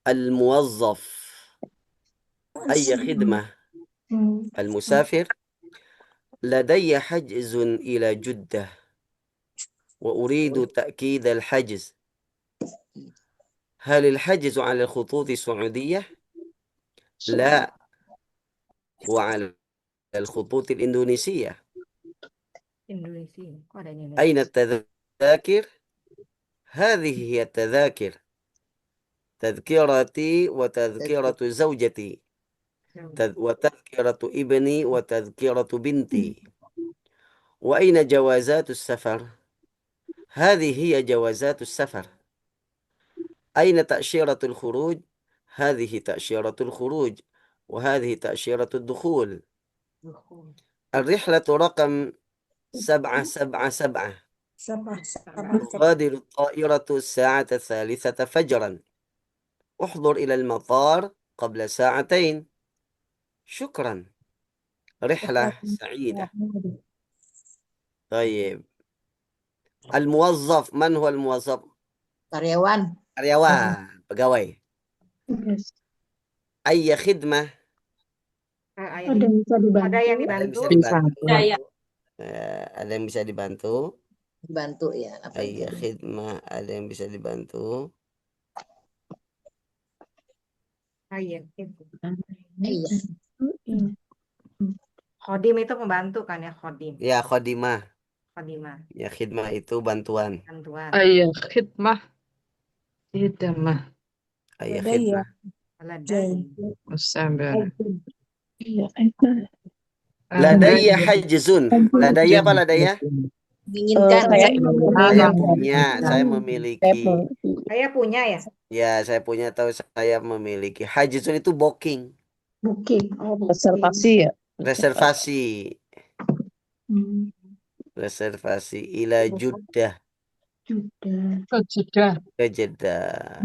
الموظف أي خدمة. المسافر لدي حجز إلى جدة وأريد تأكيد الحجز. هل الحجز على الخطوط السعودية؟ لا، هو على الخطوط الإندونيسية. أين التذاكر؟ هذه هي التذاكر، تذكرتي وتذكرة زوجتي وتذكرة ابني وتذكرة بنتي. وأين جوازات السفر؟ هذه هي جوازات السفر. أين تأشيرة الخروج؟ هذه تأشيرة الخروج وهذه تأشيرة الدخول. الرحلة رقم 777. تغادر الطائرة الساعة 3 فجرا. احضر إلى المطار قبل ساعتين. شكرا، رحلة سعيدة. طيب، الموظف، من هو الموظف؟ Karyawan. karyawan, pegawai. أي خدمة. Ada yang bisa dibantu. Ada yang bisa dibantu. Ada yang bisa dibantu. Dibantu ya. Apa itu? Iya, khidmah, ada yang bisa dibantu. Iya. Iya. Khodim itu membantu kan ya, khodim. Ya, khodimah. Khodimah. Ya, khidmah itu bantuan. Bantuan. Iya, khidmah. Khidmah. Iya, khidmah. Ladai. Musambar. Ladaya hajzun. Ladaya apa ladaya? Menginginkan. Saya punya, saya memiliki. Saya punya ya. Ya, saya punya tahu saya memiliki. Hajzun itu booking. Booking. Reservasi ya. Reservasi. Reservasi ila Jeddah. Ke Jeddah.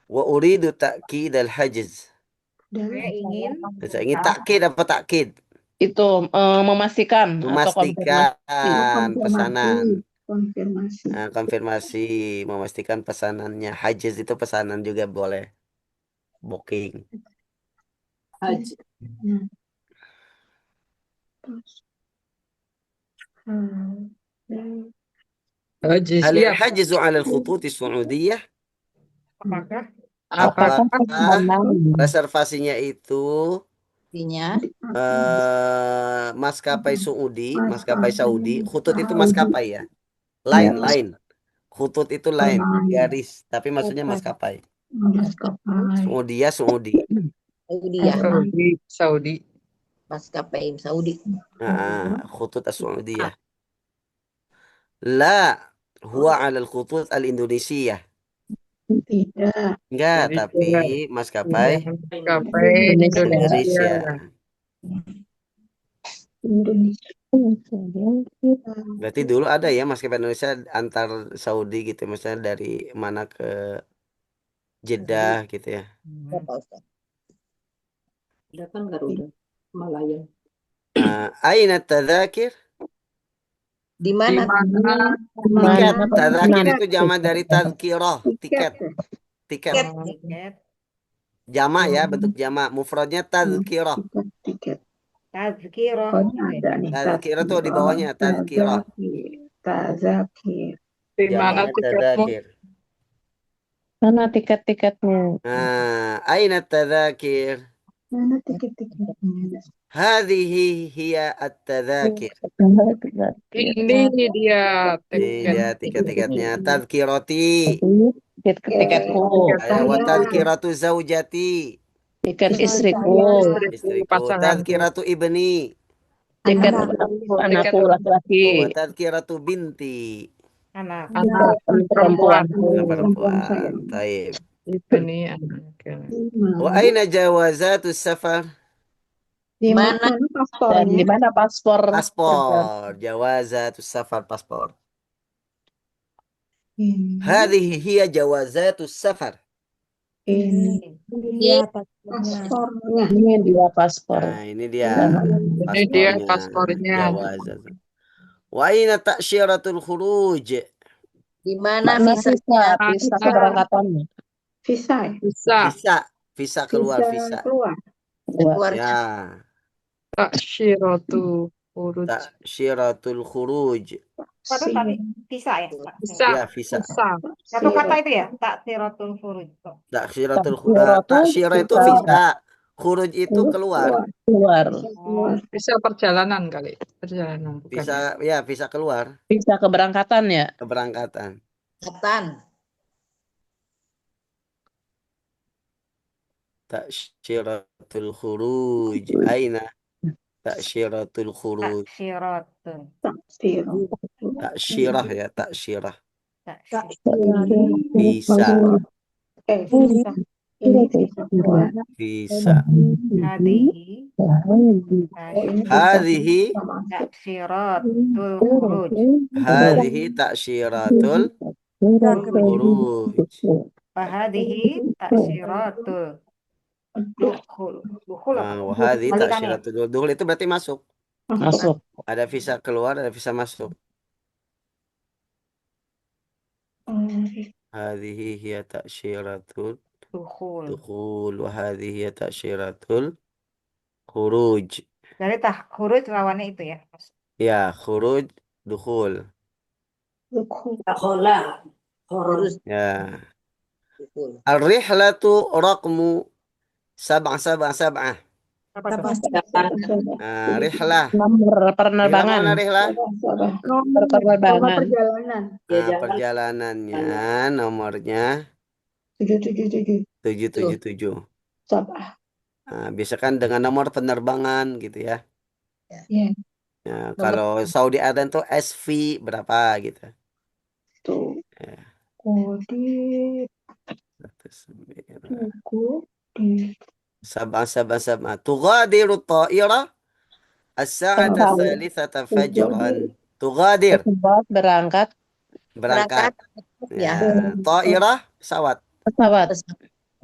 Wa uridu ta'kid al-hajz. Saya ingin takkid apa takkid? Itu memastikan Memastikan atau pesanan. konfirmasi. Nah, konfirmasi, memastikan pesanannya. Hajz itu pesanan juga boleh. Booking. Haji. هل الحجز على الخطوط السعودية؟ Apakah reservasinya itu Artinya maskapai Saudi. Khutut itu maskapai ya. Lain. Khutut itu lain, garis, tapi maksudnya maskapai. Saudi. Saudi ya. Saudi. Maskapai Saudi. Khutut as-Saudiyah. La, huwa 'ala al-khutut al-Indonesia. Tidak. Enggak, tapi maskapai Indonesia. Berarti dulu ada ya maskapai Indonesia antar Saudi gitu, misalnya dari mana ke Jeddah gitu ya. Apa Ustaz? Datang Garuda, Malaya. Aina tadzakir? Di mana? Tiket. Tadzakir itu jama dari tazkirah, tiket. Jama ya, bentuk jama. Mufradnya tazkirah. tazkirah? Tazkirah tuh di bawahnya tazkirah. Di mana tiketmu? Mana tiket-tiketmu? Aina tadzakir? Mana tiket-tiketnya? Hadhihi hiya at-tadzakir. Ini dia tiket-tiketnya. Tazkirati. Tiketku. Wa tazkiratu zaujati. Tiket istriku. Tazkiratu ibni. Tiket anakku laki-laki. Wa tazkiratu binti. Anak Perempuan. Taib. Ibni anak. Wa aina jawazatu safar? Di mana paspornya? Dan di mana paspor? Paspor. Jawazatu safar, paspor. Hadhihi hiya jawazatu safar. Ini dia paspornya. Ini dia paspor. Nah, ini dia paspornya. Jawazat. Wa aina ta'syiratul khuruj? Di mana Mana visanya? visa keberangkatannya? Visa ya? Visa. Visa keluar visa. keluar. Keluarnya. Ya, Taksyiratu khuruj. ta'syiratul khuruj. Apa tuh tadi? Visa ya? Visa. Ya, visa. Visa. Satu kata itu ya? Taksiratul furuj. Ta'syiratul Ta'syiratu ta'syirah itu visa. visa. Khuruj itu keluar. Keluar. Oh, Visa perjalanan kali. Perjalanan bukan. Visa keluar Visa keberangkatan ya. keberangkatan. Katan. Ta'syiratul khuruj. Aina ta'syiratul khuruj. taksiratul. Ta'syirah ya, ta'syirah. Taksiratul. Visa. Visa. Ini visa keluar. Visa. Hadihi. Hadhihi Taksiratul furuj. hadhihi ta'syiratul khuruj. Wahadihi taksiratul dukhul. Dukhul apa? Wa hadhihi Kebalikannya. ta'syiratul dukhul itu berarti masuk. Masuk. Ada visa keluar, ada visa masuk. Hadhihi hiya ta'syiratul Dukhul. dukhul wa hadhihi hiya ta'syiratul khuruj. Dari khuruj lawannya itu ya. Ya, khuruj, dukhul. Urus. Ya. Dukul. Ar-rihlatu raqmu 777. Apa tuh? Rihlah. Nomor Rihlah penerbangan. mana rihlah? Nomor penerbangan. Perjalanannya nomornya 777. Biasa kan dengan nomor penerbangan gitu ya. Iya. Nah, kalau Saudi Airlines tuh SV berapa gitu. Tuh. Ya. Kode. 777. Tughadiru ta'ira as-sa'ata thalithata fajran. Tughadir Berangkat. berangkat. Ya. Ta'ira pesawat. Pesawat.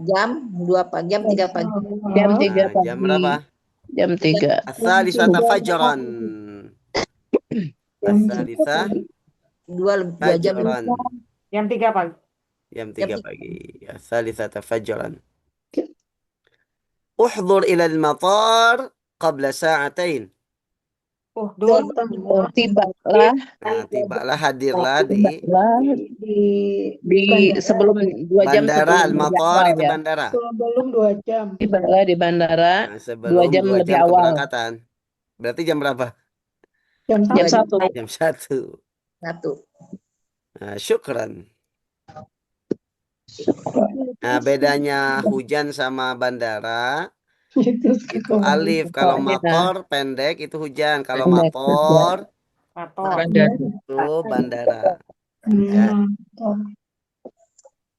Jam 2 pagi, jam 3 pagi. Jam 3 pagi. Jam berapa? Jam 3. As-thalithata fajran. As-thalithah 2 jam. fajran. Jam 3 pagi. Jam 3 pagi. As-thalithata fajran. Uhdhur ila al-matar qabla sa'atain. Tibalah Tibalah hadirlah di sebelum 2 jam bandara sebelum al-matar jadwal itu ya. bandara. Sebelum 2 jam. Tibalah di bandara Sebelum 2 jam 2 lebih jam awal. keberangkatan. Berarti jam berapa? Jam Jam 1. Jam 1. 1. Syukran. Bedanya hujan sama bandara itu alif. Kalau mator pendek itu hujan. Kalau mator Motor. itu bandara. Ya.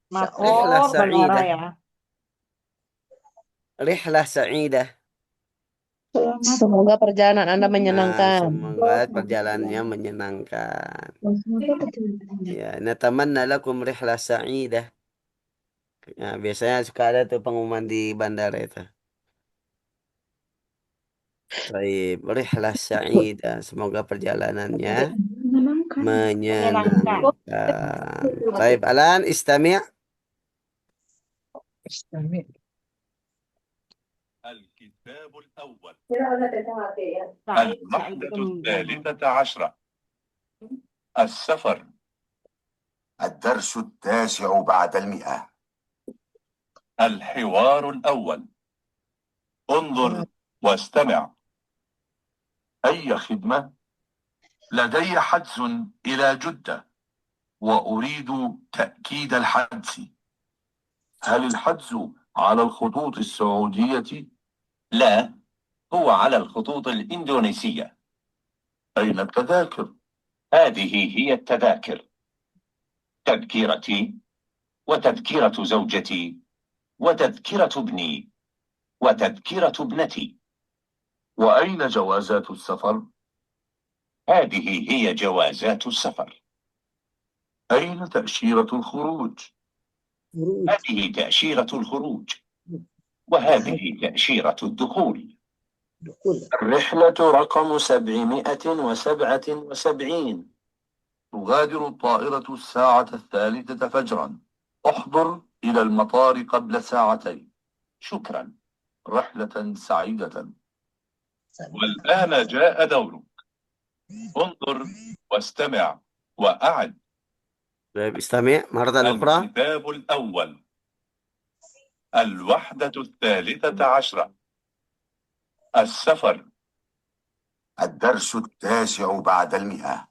Motor bandara ya. Rihlah sa'idah. Semoga perjalanan Anda menyenangkan. Semoga perjalanannya menyenangkan. Ya, natamanna lakum rihlah sa'idah. Ya, biasanya suka ada tuh pengumuman di bandara itu. Baik, rihlah sa'idah. Semoga perjalanannya menyenangkan. Baik, alan istami'. الكتاب الأول الوحدة 13 السفر الدرس 9 بعد 100. الحوار الأول انظر واستمع. أي خدمة؟ لدي حجز إلى جدة وأريد تأكيد الحجز. هل الحجز على الخطوط السعودية؟ لا، هو على الخطوط الإندونيسية. أين التذاكر؟ هذه هي التذاكر: تذكرتي، وتذكرة زوجتي، وتذكرة ابني، وتذكرة ابنتي. وأين جوازات السفر؟ هذه هي جوازات السفر. أين تأشيرة الخروج؟ هذه تأشيرة الخروج، وهذه تأشيرة الدخول. الرحلة رقم 777. تغادر الطائرة الساعة 3 فجرا. احضر إلى المطار قبل ساعتين. شكرا. رحلة سعيدة. والآن جاء دورك. انظر واستمع وأعد. طيب استمع مرة أخرى. الكتاب الأول. الوحدة 13. السفر. الدرس 9 بعد 100.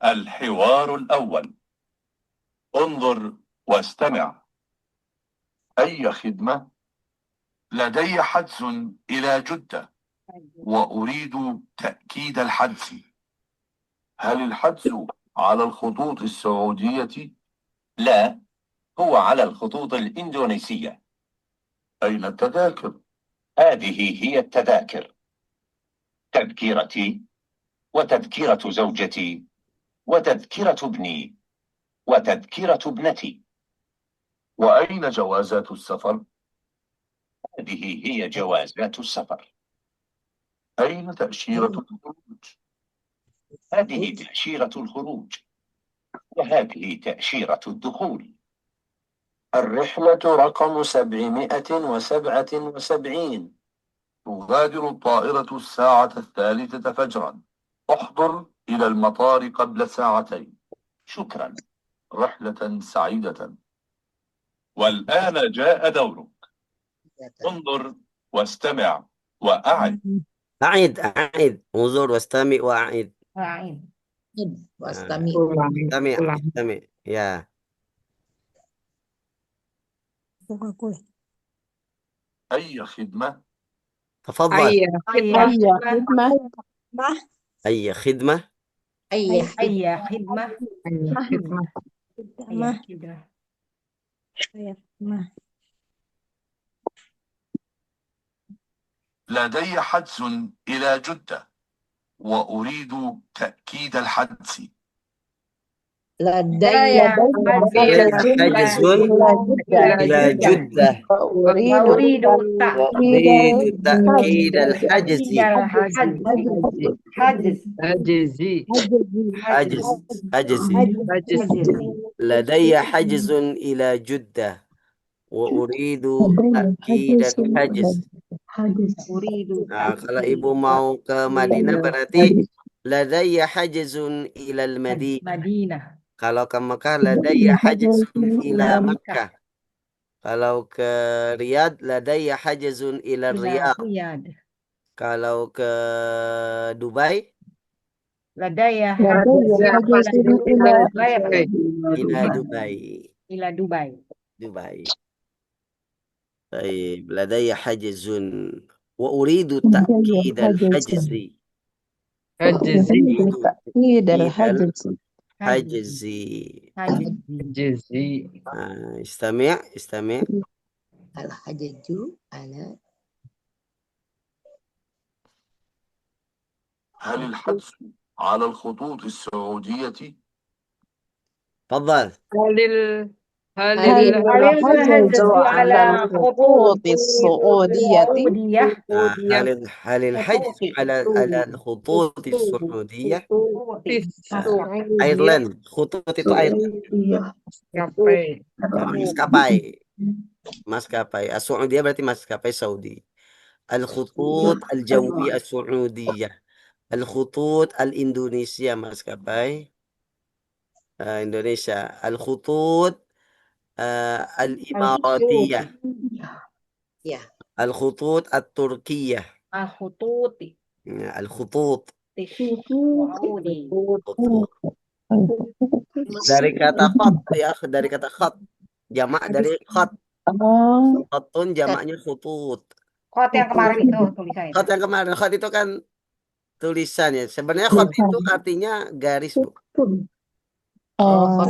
الحوار الأول. انظر واستمع. أي خدمة؟ لدي حجز إلى جدة وأريد تأكيد الحجز. هل الحجز على الخطوط السعودية؟ لا، هو على الخطوط الإندونيسية. أين التذاكر؟ هذه هي التذاكر. تذكرتي، وتذكرة زوجتي، وتذكرة ابني، وتذكرة ابنتي. وأين جوازات السفر؟ هذه هي جوازات السفر. أين تأشيرة الخروج؟ هذه تأشيرة الخروج، وهذه تأشيرة الدخول. الرحلة رقم 777. تغادر الطائرة الساعة 3 فجرا. احضر إلى المطار قبل ساعتين. شكرا. رحلة سعيدة. والآن جاء دورك. انظر واستمع وأعد. أعد انظر واستمع وأعد. Lain. Wastami. استمع يا أي خدمة؟ تفضل. أي Ayah خدمة. أي خدمة. Ayah. Ayah khidmah. أي خدمة. Ayah khidmah. لدي حجز إلى جدة وأريد تأكيد الحجز. Ladai. حجز إلى جدة وأريد أريد تأكيد الحجز. حجز. حجز. لدي حجز إلى جدة وأريد تأكيد الحجز. أريد Nah, kalau ibu mau ke Madinah berarti ladayya hajzun ilal Madinah. Madinah. Kalau ke Mekah ladayya hajzun ila Makkah. Kalau ke Riyadh ladayya hajzun ila Riyadh. Riyadh. Kalau ke Dubai Ladaya ila Dubai. ila Dubai. Dubai. طيب لدي حجز وأريد تأكيد الحجز. أريد تأكيد الحجز. استمع. Al-hajaju ala. هل الحجز على الخطوط السعودية؟ تفضل. هل الحجز على خطوط السعودية. هل الحجز على الخطوط السعودية؟ أيرلاند. خطوط itu Ireland. maskapai السعودية berarti maskapai Saudi. الخطوط الجوية السعودية. الخطوط الإندونيسية maskapai Indonesia. الخطوط الإماراتية. Ya. الخطوط التركية. الخطوط الخطوط. Saudi. Dari kata khat ya, dari kata khat. Jamak dari khat. Khatun jamaknya khutut. Khat yang kemarin itu tulisannya. Khat yang kemarin, khat itu kan tulisannya. Sebenarnya khat itu artinya garis, Bu.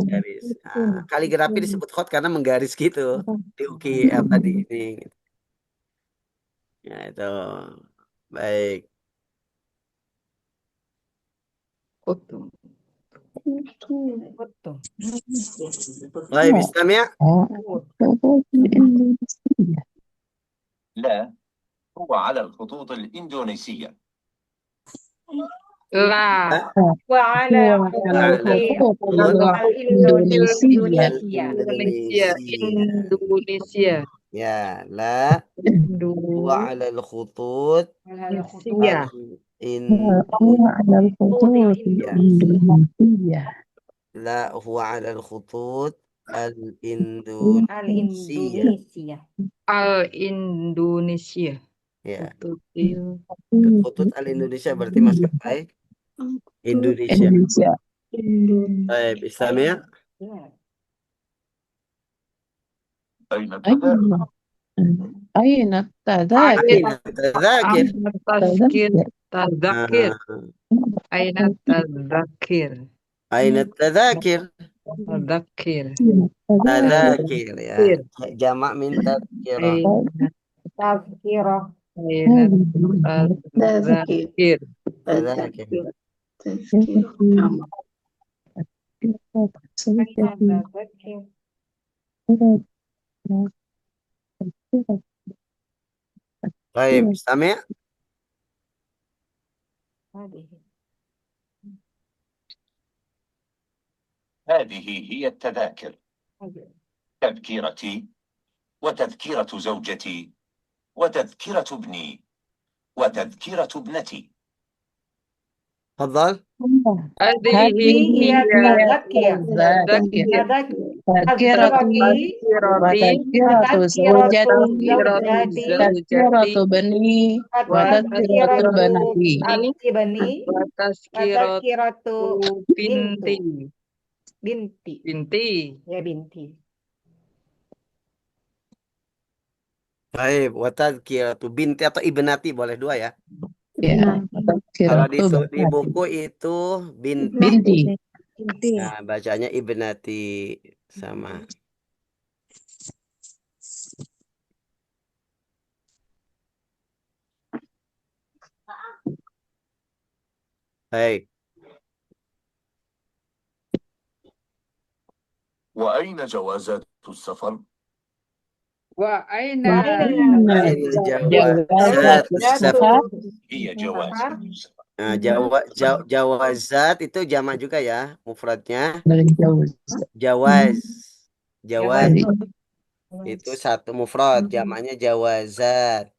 Garis. Nah, kaligrafi disebut khat karena menggaris gitu. Di uki apa di ini. Ya itu. Baik. Betul. Baik, استمع. لا، هو على الخطوط الإندونيسية. La. وعلى وعلى خطوط الخطوط الإندونيسية Indonesia. Indonesia. Ya, la huwa ala al-khutut Indonesia. على الخطوط الإندونيسية la huwa ala al-khutut al-Indonesia. الإندونيسية Al-Indonesia. Ya, Betul. khutut al-Indonesia berarti maskapai Indonesia. إندونيسيا Baik, Islamiyah. أين التذاكر؟ أين التذاكر؟ Aina tadzakir. Tazkir. Tazakir. Ah, Aina tazakir. aina tadzakir. Tazakir. Tadzakir ya. Tadzakir. Jamak min tadzkirah. Aina تذكرة Aina tazakir. Tadzakir. أين تذكر Baik, Islamiyah. هذه هذه هي التذاكر، تذكرتي وتذكرة زوجتي وتذكرة ابني وتذكرة ابنتي. تفضل. هذه هي هي تذكر تذكر. تذكرتي وتذكرة زوجتي تذكرة بني وتذكرة بنتي بني وتذكرة وتذكرة binti. بنتي Binti. يا بنتي Baik, wa tadzkiratu binti atau ibnati boleh dua ya. ya Kalau تذكرة di buku itu binti. بنتي Nah, bacanya ibnati sama. Baik. وأين جوازات السفر؟ وأين Aina جوازات jawazat السفر safar. هي جوازات السفر. Nah, jawazat itu jamak juga ya, mufradnya الجوز jawaz. Jawaz هذه itu satu mufrad, jamaknya jawazat.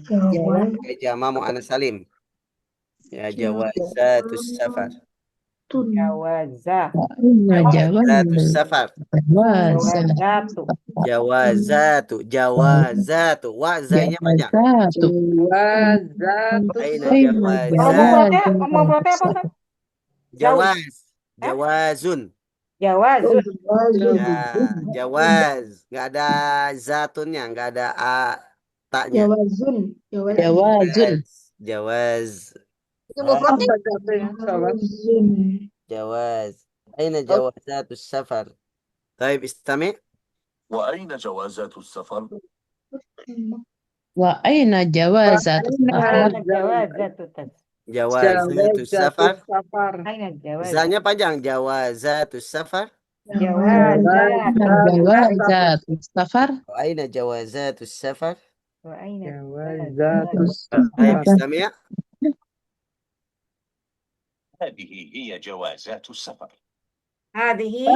Kayak jamak muannas salim. Ya, jawazatus safar. جوازات وأين Jawazatus safar. جوازات جوازات Jawazatu. Wa zanya panjang. جوازات Aina أين jawazat. مفردnya apa Ustaz? Jawaz. Jawazun. جواز Ya, jawaz. Nggak ada zatunnya, nggak ada a taknya. جواز Jawaz. Itu mufradnya Jawaz. Aina jawazatus safar. Taib istami. وأين جوازات السفر؟ وأين جوازات السفر؟ جوازات Jawazatus safar. أين الجواز؟ Zanya panjang. Jawazatus safar. جوازات جوازات السفر Aina jawazatus safar. وأين جوازات Taib السفر. istami. هذه هي جوازات السفر. هذه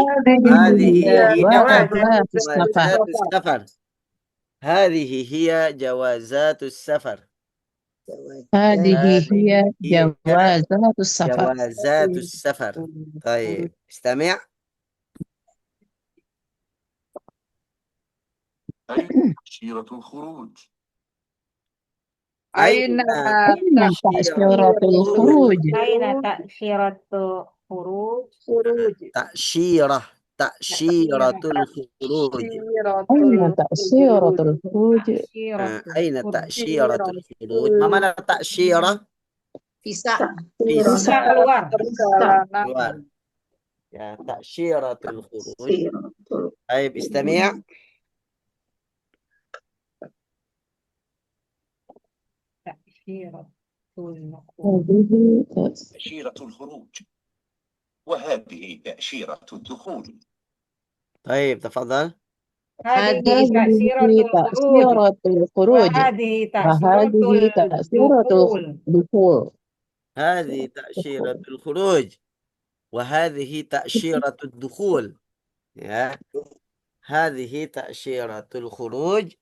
هذه هي جوازات السفر جوازات السفر. هذه هي جوازات السفر. هذه هي جوازات السفر جوازات السفر. طيب استمع. أين تأشيرة الخروج؟ أين أين تأشيرة الخروج؟ أين تأشيرة خروج؟ تأشيرة الخروج. أين تأشيرة الخروج؟ أين تأشيرة الخروج؟ ما معنى تأشيرة؟ visa. Bisa keluar. keluar. Ya, تأشيرة الخروج. طيب استمع. تأشيرة تأشيرة الخروج، وهذه تأشيرة الدخول. طيب تفضل. هذه هذه تأشيرة الخروج تأشيرة الخروج وهذه وهذه تأشيرة تأشيرة الدخول. الدخول هذه تأشيرة الخروج وهذه تأشيرة الدخول. Ya, هذه تأشيرة الخروج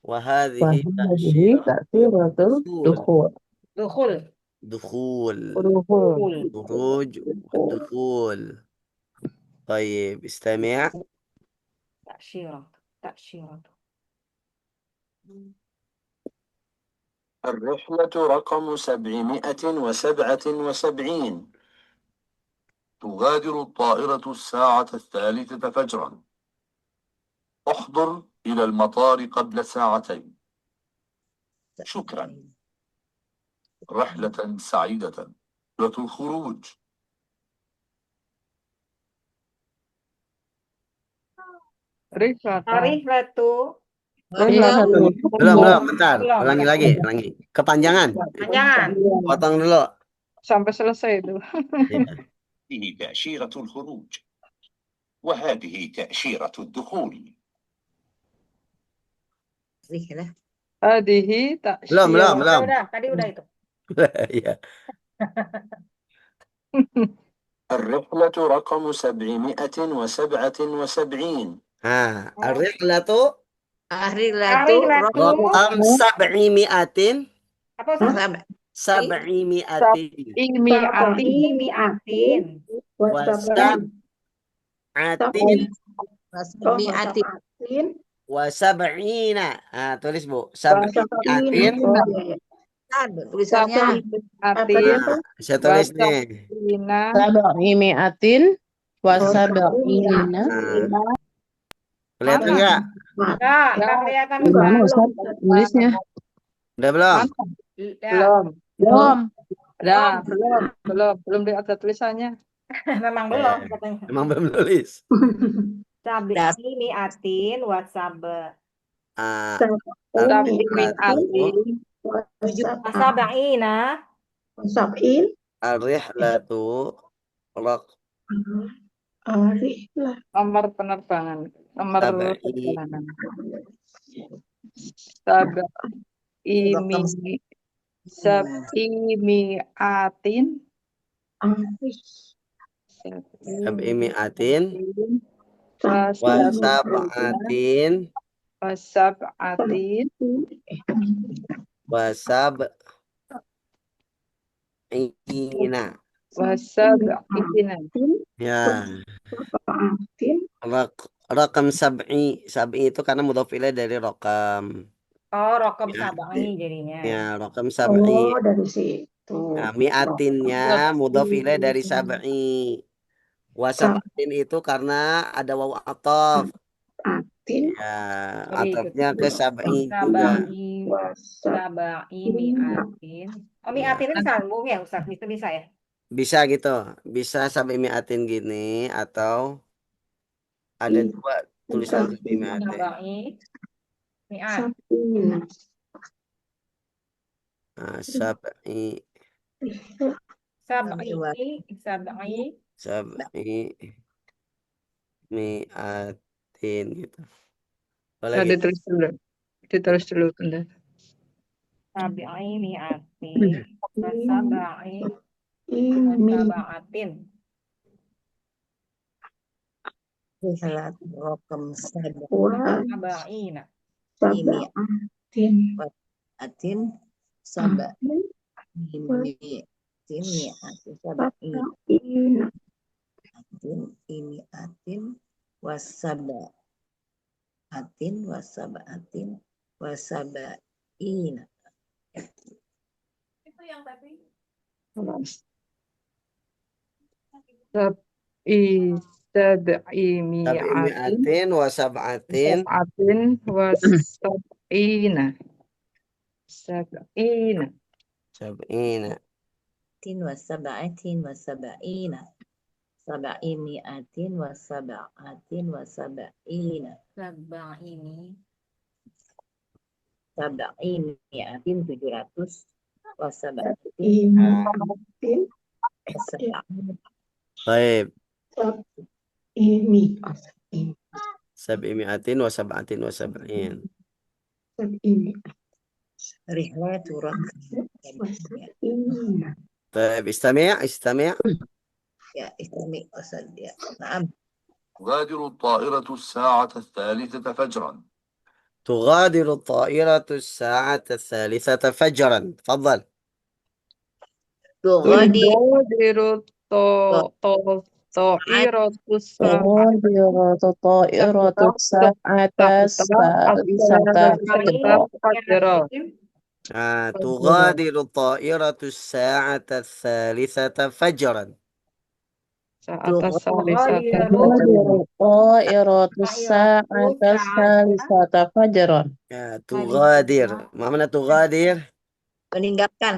وهذه وهذه تأشيرة تأشيرة الدخول. الدخول. دخول دخول، دخول. خروج ودخول. طيب استمع. تأشيرة الرحلة رقم 777. تغادر الطائرة الساعة 3 فجرا. احضر إلى المطار قبل 2 ساعة. شكرا. رحلة سعيدة. رحلة الخروج. Rihla. Rihla tuh Belum, bentar. Belum. Ulangi lagi. Kepanjangan. panjangan. Potong dulu. Sampai selesai itu. Ya. هذه تأشيرة الخروج وهذه تأشيرة الدخول. Rihlah. Hadihi Belum. Udah, tadi udah itu. Ya. الرحلة رقم 777. الرحلة tuh Rihlah tuh رقم 700. Apa Ustaz? sab'i 700. Mi'atin. Wasab'atin wasab'ina. Tulis Bu. Sab'atin. tulisannya. Atin. Saya tulis nih. Ina. Sab'imi'atin wa sab'ina. Kelihatan nggak? Enggak kelihatan Gimana Ustaz. Ustaz tulisnya? Udah belum? Belum. Belum ada tulisannya. Memang belum katanya. Emang belum nulis. Sab'i mi'atin wasab. Sab'imi'atin. Sab'ina. Ar-rihlatu Nomor penerbangan. Nomor Sab'i. perjalanan. Sab'imi'atin. sab'imi'atin wasab'atin Wasab'atin. wasab'ina. Wasab'ina. Ya. Rakam sab'i. Sab'i itu karena mudhof ilaih dari rakam. Oh, rokam Ya. sab'i jadinya. Ya, rakam sab'i. dari situ. Nah, mi'atinnya mudhof ilaih dari sab'i. Wasab'atin itu karena ada waw ataf. Ya, atafnya ke sab'i juga. Sab'i mi'atin. Oh, mi'atin ini sambung ya Ustaz? Bisa ya? Bisa gitu. Bisa sab'i mi'atin gini atau ada dua tulisan sab'i mi'atin. Sab'i mi'at. Nah, sab'i mi'atin gitu. Nah, ditulis dulu bentar. Sab'i mi'atin. Wasab'atin. Rihlah raqam Sab'ina. atin sab'atin wasab'ina. Itu yang tadi. Sab'imi'atin wasab'atin Wasab'ina. sab'ina. Wasab'ina. Sab'imi'atin wasab'atin wasab'ina. Sab'imi'atin 700 wasab'atin Baik. Sab'imi'atin wasab'atin wasab'in. Rihlah turun طيب استمع. يا استمع أستاذ يا نعم. تغادر الطائرة الساعة 3 فجرا. تغادر الطائرة الساعة 3 فجرا. تفضل. تغادر تغادر الطائرة الساعة تغادر الطائرة الساعة الثالثة فجرا. فجرا. تغادر الطائرة الساعة 3 فجرا. ساعة الثالثة تغادر تغادر الطائرة الساعة الثالثة فجرا. تغادر. ما معنى تغادر؟ meninggalkan.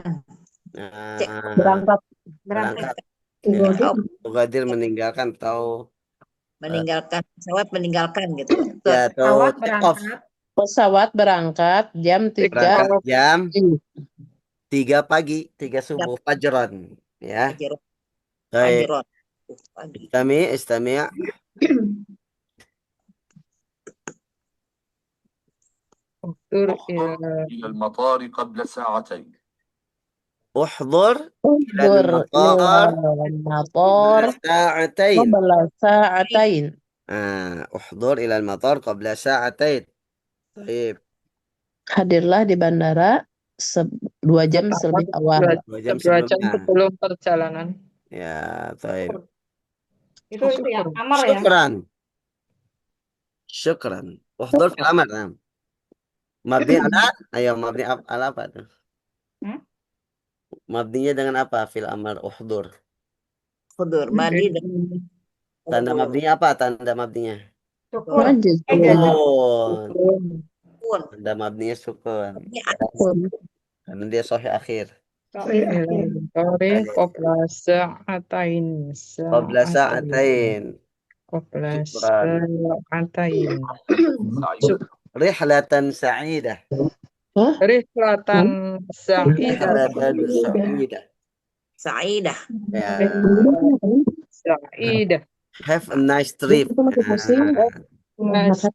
Berangkat. Berangkat. Oh, Tugadir meninggalkan atau meninggalkan pesawat, meninggalkan gitu. ya atau Pesawat take off. berangkat. Pesawat berangkat jam 3 Berangkat jam pagi. 3 pagi, 3 subuh, fajran. Ya. Fajron. Baik. Fajron. Pagi. Istami'. احضر احضر إلى المطار قبل ساعتين. احضر إلى احضر المطار إلى المطار قبل ساعتين. قبل ساعتين. احضر إلى المطار قبل ساعتين. طيب. Hadirlah di bandara 2 jam lebih awal. 2 jam 2 jam sebelumnya. sebelum perjalanan. Ya, طيب. Itu ya, amar ya. شكرا. احضر في الأمر. نعم. مبني على مبني على apa tuh? Mabninya dengan apa? Fil amar uhdur. Hudur. Madi dan Tanda mabninya apa? Tanda mabninya? Syukur. Sukun. pun. Tanda mabninya sukun. Ini Karena dia sahih akhir. Qabla sa'atain. Qabla sa'atain. Qabla Syukran. sa'atain. Rihlatan sa'idah. Rihlatan sa'idah. Rihlatan sa'idah. Sa'idah. Ya. Sa'idah. Have a nice trip. Nice.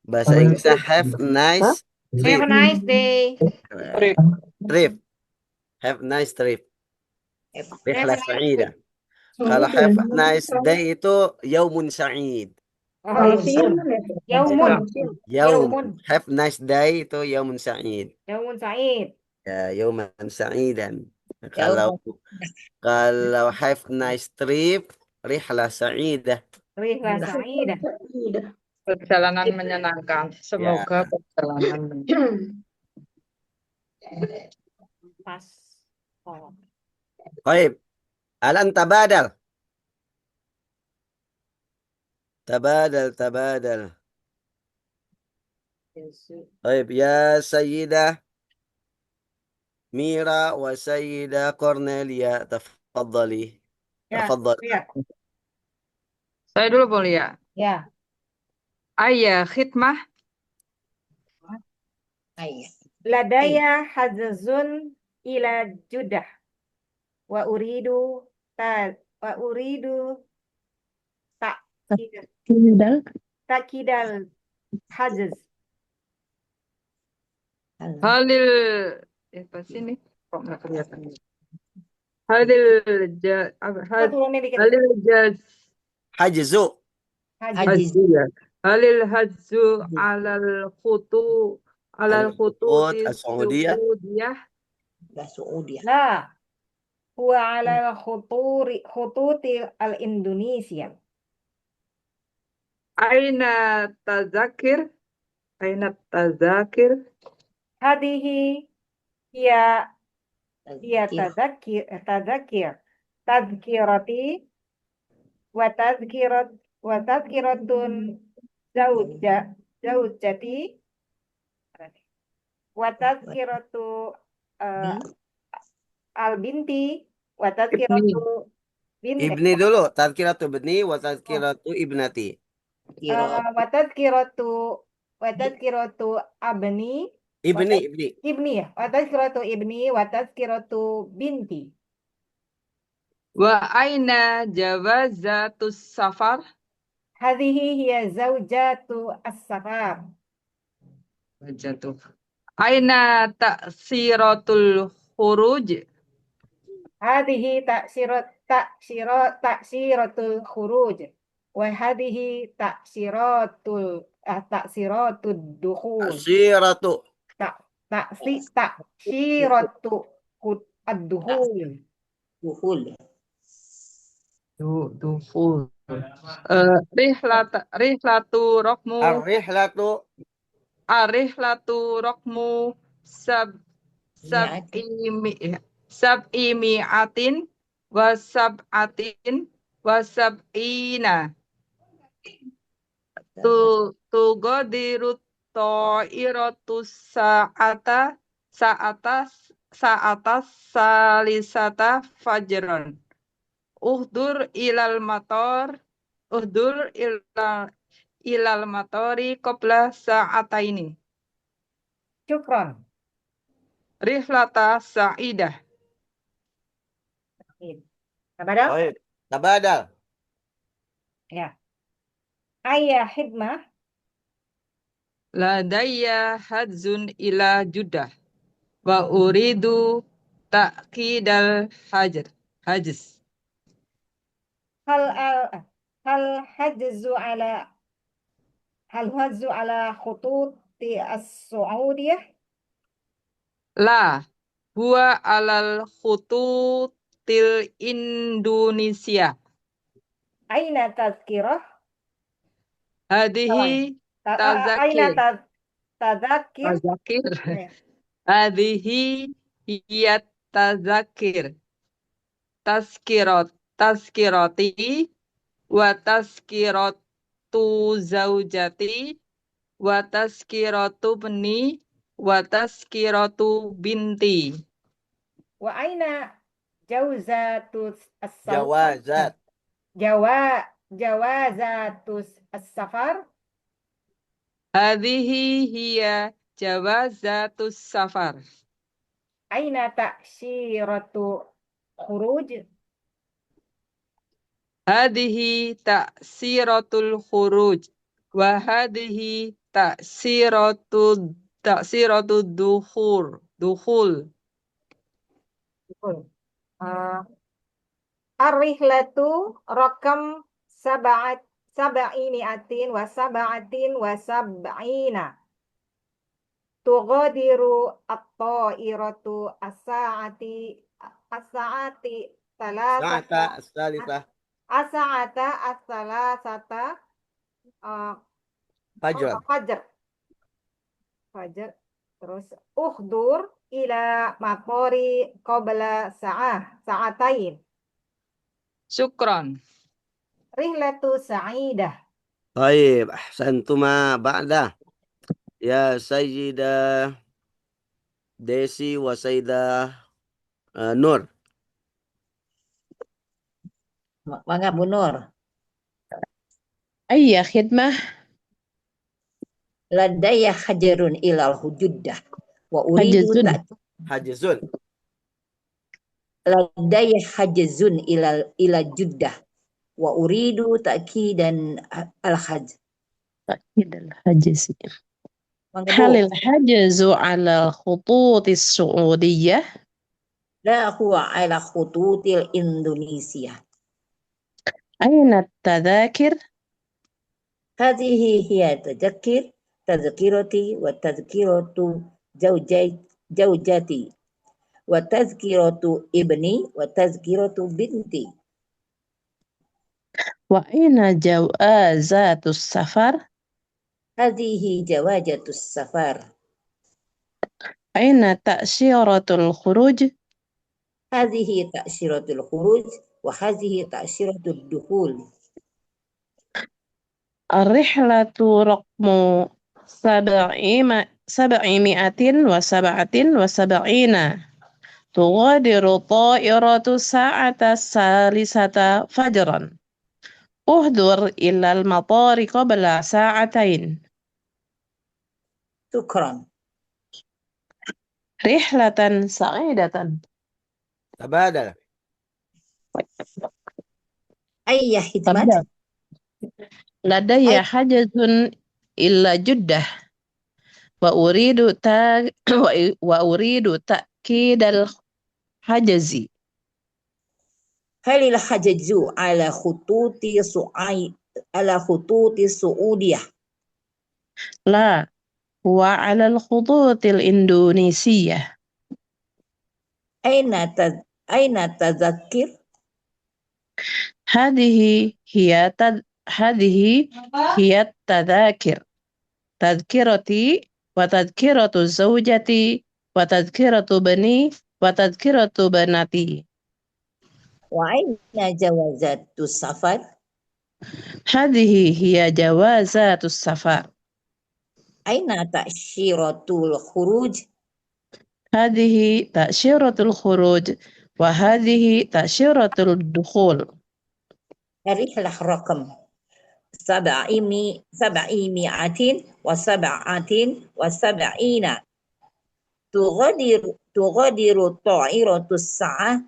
Bahasa Inggrisnya have a nice trip. Have a nice day. Trip. Have a nice trip. Rihlah sa'idah. Kalau have a nice day itu yaumun sa'id. Yaum. Have a nice day itu yaumun sa'id. Yaumun sa'id. Ya, yauman sa'idan. Kalau have a nice trip, rihlah sa'idah. Rihlah sa'idah. Perjalanan menyenangkan. Semoga perjalanan Pas. Oh. Baik. Alan tabadal. Tabadal. Baik, ya Sayyidah Mira wa Sayyidah Cornelia, tafadhali. Tafadhal. Ya. Saya dulu boleh ya? Ya. Ayah khidmah. Ladaya hazazun ila Judah. Wa uridu takidal hajaz. Halil sini kok nggak kelihatan. Halil Hajzu. Halil hajzu alal khututi Saudiyah. La. Huwa ala khututi al-Indonesia. Aina tazakir. Hadihi ya tazkirati wa tazkiratun zaujati wa tazkiratu al-binti wa tazkiratu binti. Ibni dulu, tazkiratu ibni wa tazkiratu ibnati. Wa tazkiratu abni. Ibni ya. Wa tazkiratu ibni wa tazkiratu binti. Wa aina jawazatus safar. Hadhihi hiya zaujatu as-safar. Aina ta'siratul khuruj. Hadhihi taksiratul khuruj. Wa hadhihi taksiratud dukhul. Asyiratu. Taksiratu ad-dukhul. Duhul. Dukhul. Rihlatu rokmu Ar-rihlatu. Arihlatu rokmu sab'i mi'atin wa sab'ina tugadiru ta'iratu sa'atas salisata fajron uhdur ilal matori qabla sa'ataini. Syukran. Rihlata sa'idah. Tabadal? Baik. Tabadal. Ya. Ayah hidmah. Ladayya hadzun ila Judah wa uridu ta'kidal hajz. Hal hajzu ala khututi as-Saudiyah? La huwa alal khututil Indonesia. Aina tazkirah? Hadihi Aina tazakir? tazakir. Ya. Hadihi hiya tazakir. Tazkirati wa tazkiratu zaujati wa tazkiratu bni wa tazkiratu binti. Wa aina jawzatus Jawazat. jawazatus as-safar? Hadhihi hiya jawazatus safar. Aina ta'syiratu khuruj? Hadhihi ta'siratul khuruj wa hadhihi ta'siratud dukhul. Ar-rihlatu rakam sab'imi'atin wa sab'ina. Tughadiru at-ta'iratu as-sa'ati Sa'ata as-salisa. as-salasata Fajr. Fajar. Terus uhdur ila maqori qabla sa'atain. Syukran. Rihlatu sa'idah. Baik. Ahsantuma ba'da. Ya Sayyidah Desi wa Sayyidah Nur. Mangga Bu Nur. Ayya khidmah. Ladayya hajarun ilal hujuddah wa uridu Hajzun. Hajzun. Ladayya hajzun ila juddah wa uridu ta'kidan al-hajj. تأكيد الحجز. Mangga هل Bu. الحجز على الخطوط السعودية؟ La huwa ala khututil Indonesia. أين التذاكر؟ Hadhihi hiya tazkirati wa tazkiratu zaujati wa tazkiratu ibni wa tazkiratu binti. وأين جوازات السفر؟ Hadhihi jawazatus safar. أين تأشيرة الخروج؟ Hadhihi ta'syiratul khuruj wa hadhihi ta'syiratud dukhul. الرحلة رقم 777. تغادر طائرة الساعة الثالثة فجرا. احضر إلى المطار قبل ساعتين. Syukran. رحلة سعيدة. Tabadal. Ayya hidmat. لدي حجز إلى جدة وأريد تأكيد الحجز. Halil hajaju ala khututi Suudiyah. لا هو على الخطوط الإندونيسية. Aina tazakir? هذه هي التذاكر. تذكرتي وتذكرة زوجتي وتذكرة بني وتذكرة بناتي. Wa aina jawazatu safar? هذه هي جوازات السفر. Aina ta'syiratul khuruj? هذه تأشيرة الخروج وهذه تأشيرة الدخول. Arihlah rakam sab'imi'atin wa sab'ina. Tughadiru ta'iratu sa'ah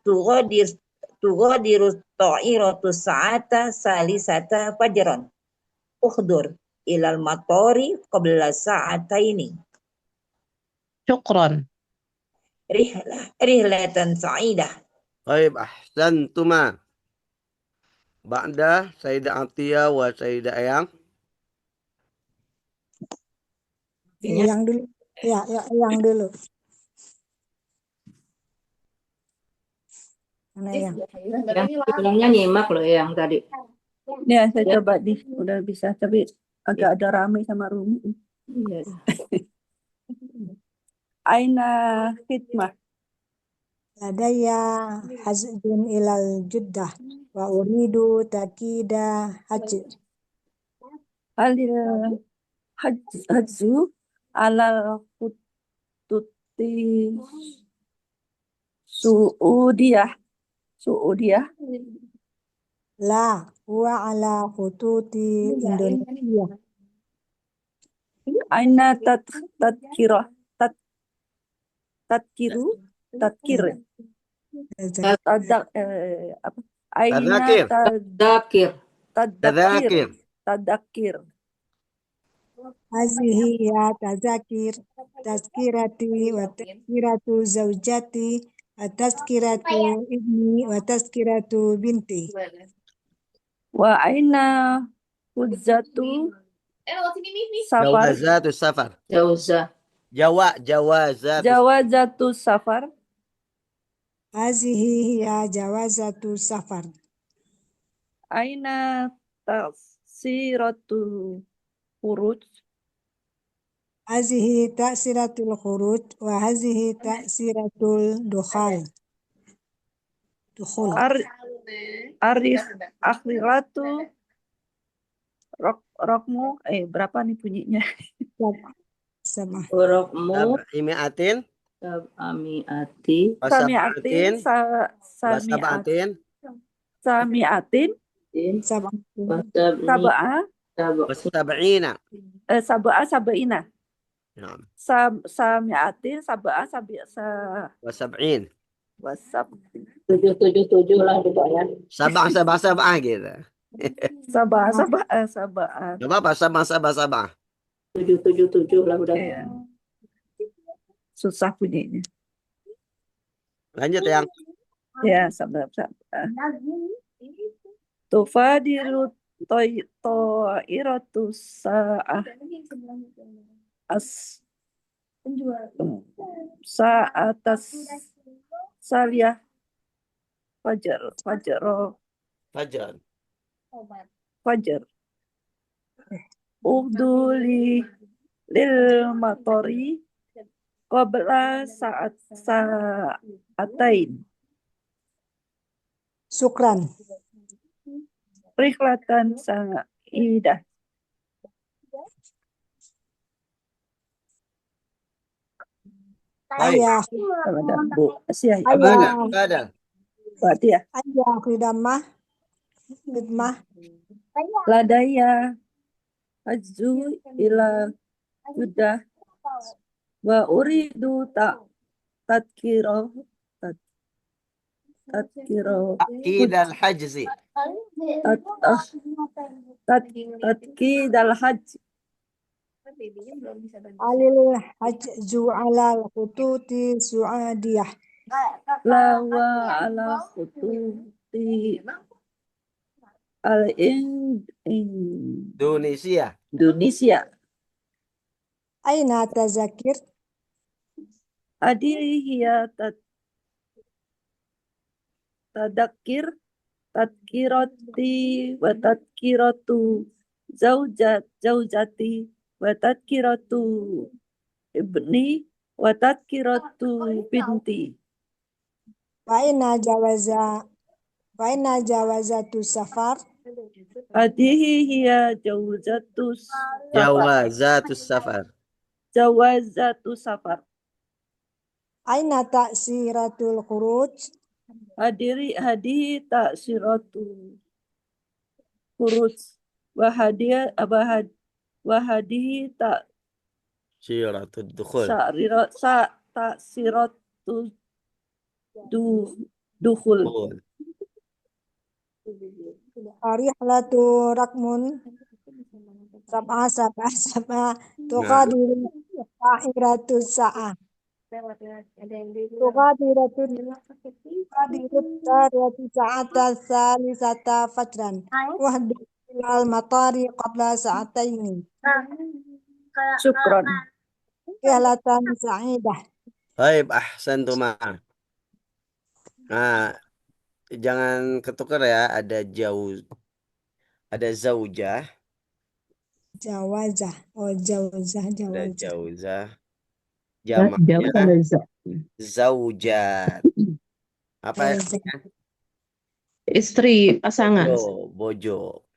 tughadiru ta'iratu sa'ata salisata fajran. Ukhdur ilal matori qabla sa'ataini. شكرا. Rihlatan sa'idah. طيب أحسنتما. بعد سيدة عطية وسيدة أيام. Yang dulu. Ya, yang dulu. Mana yang? Yang bilangnya nyimak loh yang tadi. Ya, saya coba udah bisa, tapi agak ada ramai sama Rumi. Iya. Aina khidmah. Ladaya hazjun ilal Jeddah wa uridu takida haji. Halil hajju alal khututi Suudiyah. La huwa ala khututi Indonesia. Aina tadkir. Aina tadakir. Hazihi ya tazkirati wa tazkiratu zaujati wa tazkiratu ibni wa tazkiratu binti. Wa aina hujjatu safar. جوازات السفر. جوازات. Jawazatu safar. Hazihi ya jawazatu safar. Aina taksiratu khuruj. Hazihi ta'siratul khuruj wa hazihi ta'siratul dukhul. Arif akhiratu rokmu berapa nih bunyinya? Sama. Rokmu Imiatin. Sami'ati. Sami'atin. Sab'ina. Sab'ina. نعم. Sami'atin وسبعين. Tujuh lah gitu ya. Sabah gitu. Sabah. Gak apa-apa, sabah. Tujuh lah udah. Ya. Susah bunyinya. Lanjut yang. Ya, sabar. Tufadilu ta'iratu sa'ah sa'atas saliyah fajar. Uduli lil matori qabla sa'atain. Syukran. Rihlatan sa'idah. Ayah. Bu Asia. Ada. Berarti ya. Ayah khidmah. Ladaya hajju ila Jeddah wa uridu tadkiro Akid al-hajzi. Tadkid al-hajj. Alil hajju ala khututi Suudiyah lawa ala khututi Indonesia. Indonesia. Aina tazakir? Hadhihi hiya tadakir tadkirati wa tadkiratu zaujati wa tadkiratu ibni wa tadkiratu binti. Aina jawazatu safar? Hadhihi hiya jawazatus safar. Jawazatu safar. Aina ta'siratul khuruj? Hadihi ta'siratu khuruj. Wahadihi Syiratul dukhul. ta'siratu dukhul. Rihlatu rakmun sab'a tuqadiru ta'iratu sa'ah. Tuqadiru tariyatu sa'ata salisata fajran. Wahdi ilal matari qabla sa'ataini. Syukron. Rihlatan sa'idah. Baik, ahsantuma. Nah, jangan ketukar ya, ada zaujah. Jawazah. Oh, jawazah. Ada jauzah. Jauh Jamaknya ada zaujat. Apa artinya? istri pasangan. Bojo.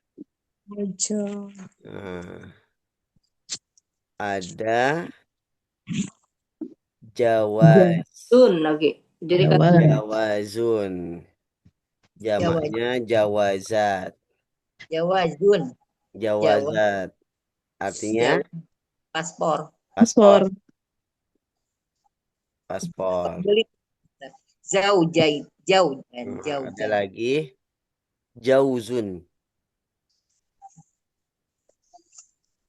Nah, ada Jawazun lagi. Jadi jawazun. Jamaknya jawazat. Jawazat. Artinya paspor. paspor. Ada lagi jauzun.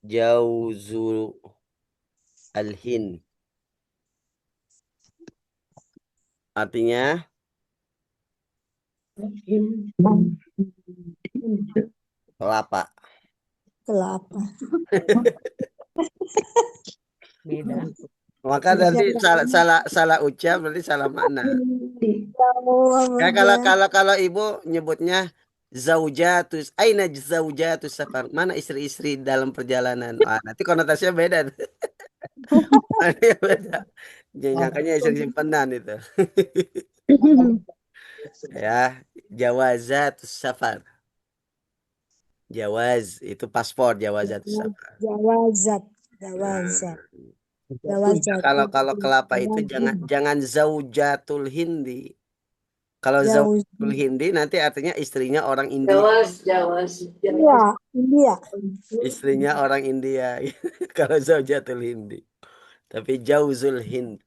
Jauzul al-Hind. Artinya kelapa. Beda. Maka nanti salah ucap berarti salah makna. Ya, kalau ibu nyebutnya zaujatus, aina zaujatus safar, mana istri-istri dalam perjalanan. Nanti konotasinya beda. Beda. Nyangkanya istri simpanan itu. Ya, jawazatus safar. Jawaz itu paspor, jawazatus safar. Jawazat. Kalau kelapa itu jangan zaujatul hindi. Kalau zaujatul hindi nanti artinya istrinya orang India. India. Istrinya orang India. Kalau zaujatul hindi. Tapi jauzul hind.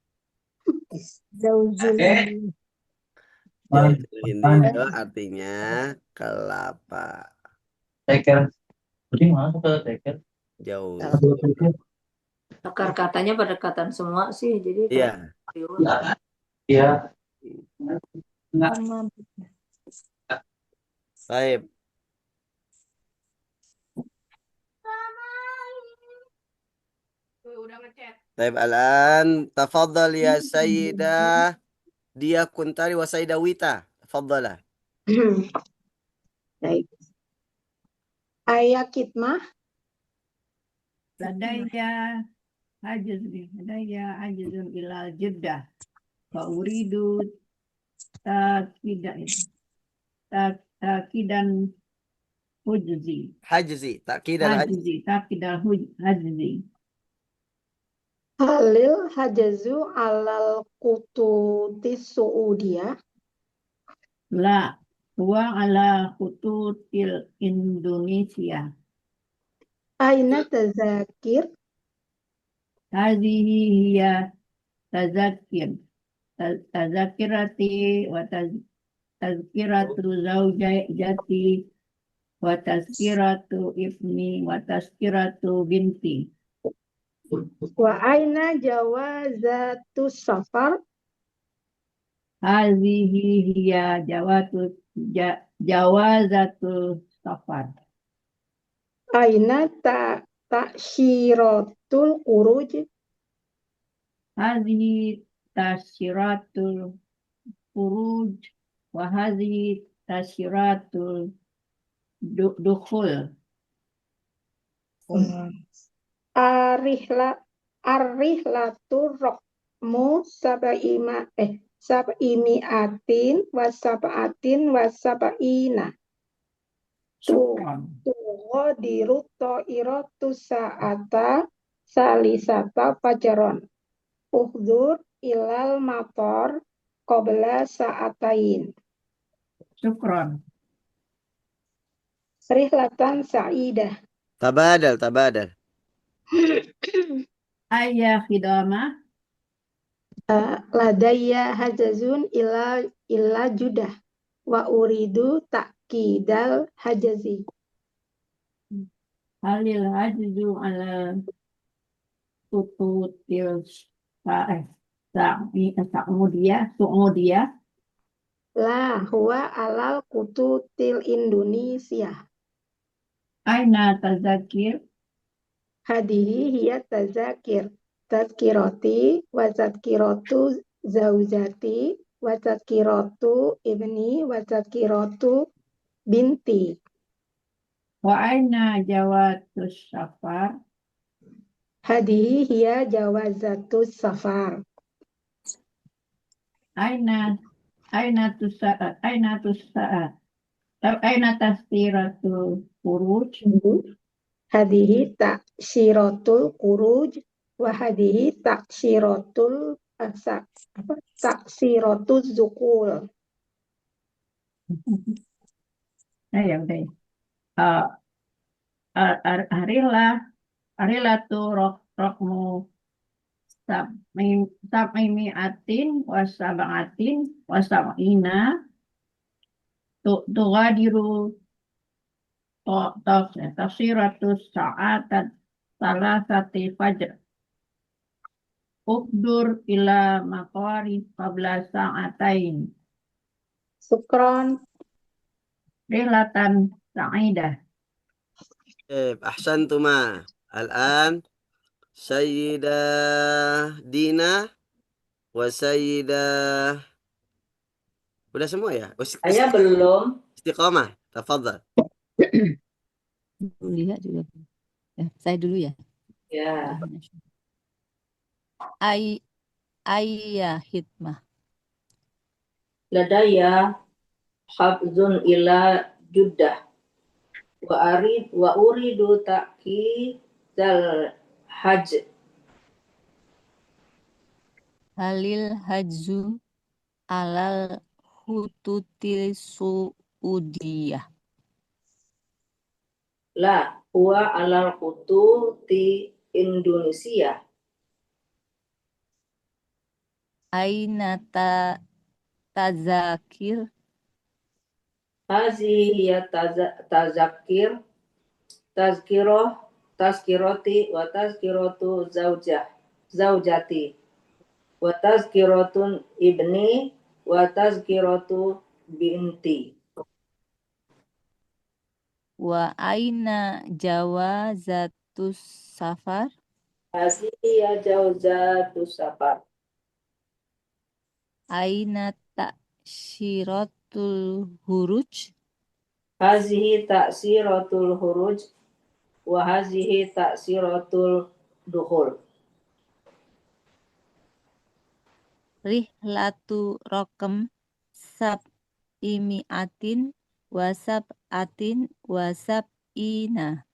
Jauzul hindi itu artinya kelapa. Jauh. akar katanya pendekatan semua sih. Jadi iya. Baik. Baik, alan tafadhal ya Sayyidah Dia Kuntari wa Sayyidah Wita. Tafadhala. Baik. Ayat kitmah. Ladaya ajizun ilal jeddah. Fa uridu takidan hujzi. Takidal hujzi. Halil hajazu alal kututis Saudiyah. La huwa ala kututil Indonesia. Aina tazakir? Hadhihi hiya tazakirati wa tazkiratu zaujati wa tazkiratu ibni wa tazkiratu binti. Wa aina jawazatu safar? Hazihi hiya jawazatul safar. Aina ta'syiratul khuruj. Hazihi tasyiratul khuruj wa hazihi tasyiratul dukhul. Arihlatur rokmu sab'imi'atin wa sab'ina. Syukran. Tughadiru ta'iratu sa'ata salisata fajron. Uhdur ilal mator qabla sa'atain. Syukran. Rihlatan sa'idah. Tabadal. Ayah khidamah. Ladayya hajazun ila judah wa uridu ta'kidal hajazi. Halil hajzu ala tututil Saudia. La huwa alal kututil Indonesia. Aina tazakir. Hadihi hiya tazakir. Tazkiroti wa tazkiratu zaujati wa tazkiratu ibni wa tazkiratu binti. Wa aina jawatus safar. Hadihi hiya jawazatus safar. Aina tasdiratul khuruj. Hadihi ta'syiratul khuruj wa hadihi ta'syiratul zukul. Ya udah. Arilatu rokmu sab'imi'atin wa sab'atin wa sab'ina tughadiru tafsiratus sa'atat salasati fajr. Uqdur ila maqari qabla sa'atain. Syukran. Rihlatan sa'idah. Ahsantuma. Al-an Sayyidah Dina wa Sayyidah. Udah semua ya? Saya belum. Istiqamah. Tafadhal. Lihat juga. Ya, saya dulu ya. Ya. Ayya hikmah. Ladaya habzun ila judah. Wa uridu ta'kidal hajj. Halil hajzu alal hututil Saudiyah. La huwa alal hututi Indonesia. Aina tazakir. Hazihi hiya tazakir. Tazkiroti wa tazkiratu zaujati. Wa tazkiratun ibni wa tazkiratu binti. Wa aina jawazatus safar. Hazihi jawazatus safar. Aina ta'syiratul huruj. Hazihi ta'syiratul huruj wa hazihi ta'syiratul dukhul. Rihlatu raqam sab'imi'atin wa sab'atin wa sab'ina.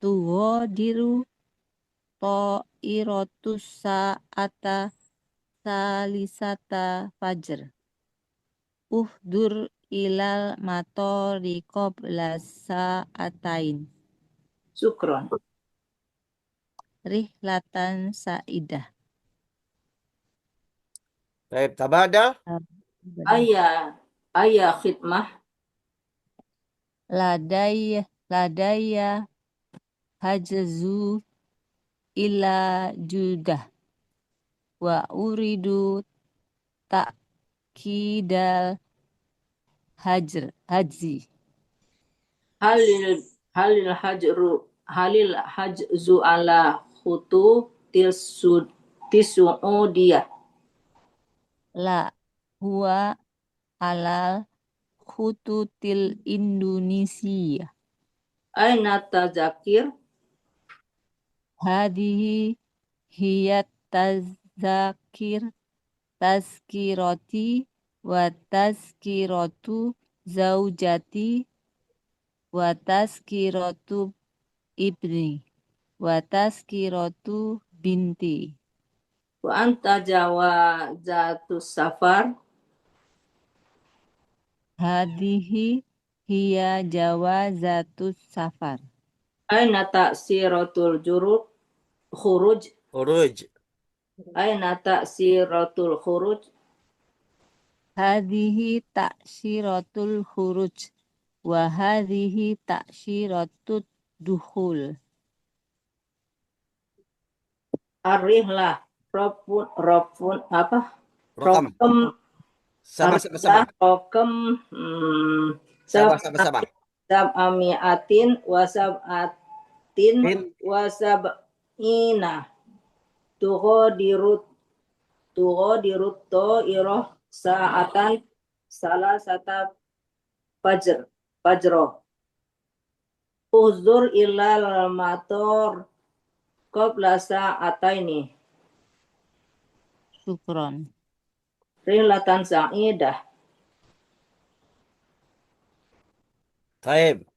Tughadiru ta'iratus sa'ata salisata fajr. Uhdur ilal matori qabla sa'atain. Syukron. Rihlatan sa'idah. Baik, tabada. Ayah khidmah. Ladaya hajazu ila judah. Wa uridu akidal haji. Halil hajzu ala khutu tisu'udiyah. La huwa alal khututil Indonesia. Aina tazakir? Hadihi hiyat tazkiroti wa tazkiratu zaujati wa tazkiratu ibni wa tazkiratu binti. Wa anta jawazatus safar? Hadihi hiya jawazatus safar. Aina ta'siratul khuruj? Aina ta'siratul khuruj? Hadihi ta'syiratul khuruj wa hadihi ta'syiratud dukhul. Arihlah rofun apa? Rokam. Sama. Rokem Sama. sab'amiatin wasab'ina tuho dirut to iroh sa'atan salah sata fajro uzur ilal mator qabla sa'ataini. Syukron. Rihlatan sa'idah. طيب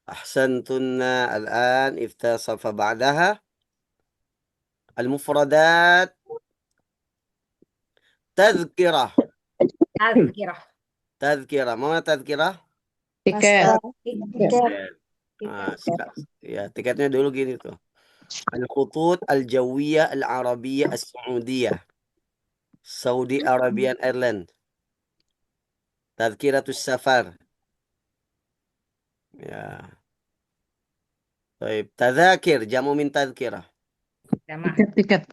أحسنتن. الآن اتصف بعدها المفردات. تذكرة. ما تذكرة؟ Tiket. Ya, tiketnya dulu gini tuh. Al-Khutut Al-Jawiyah Al-Arabiyah As-Saudiyah. Saudi Arabian Airlines. Tadhkiratus Safar. Ya. Baik, tadzakir jamu min tadhkirah. Tiket.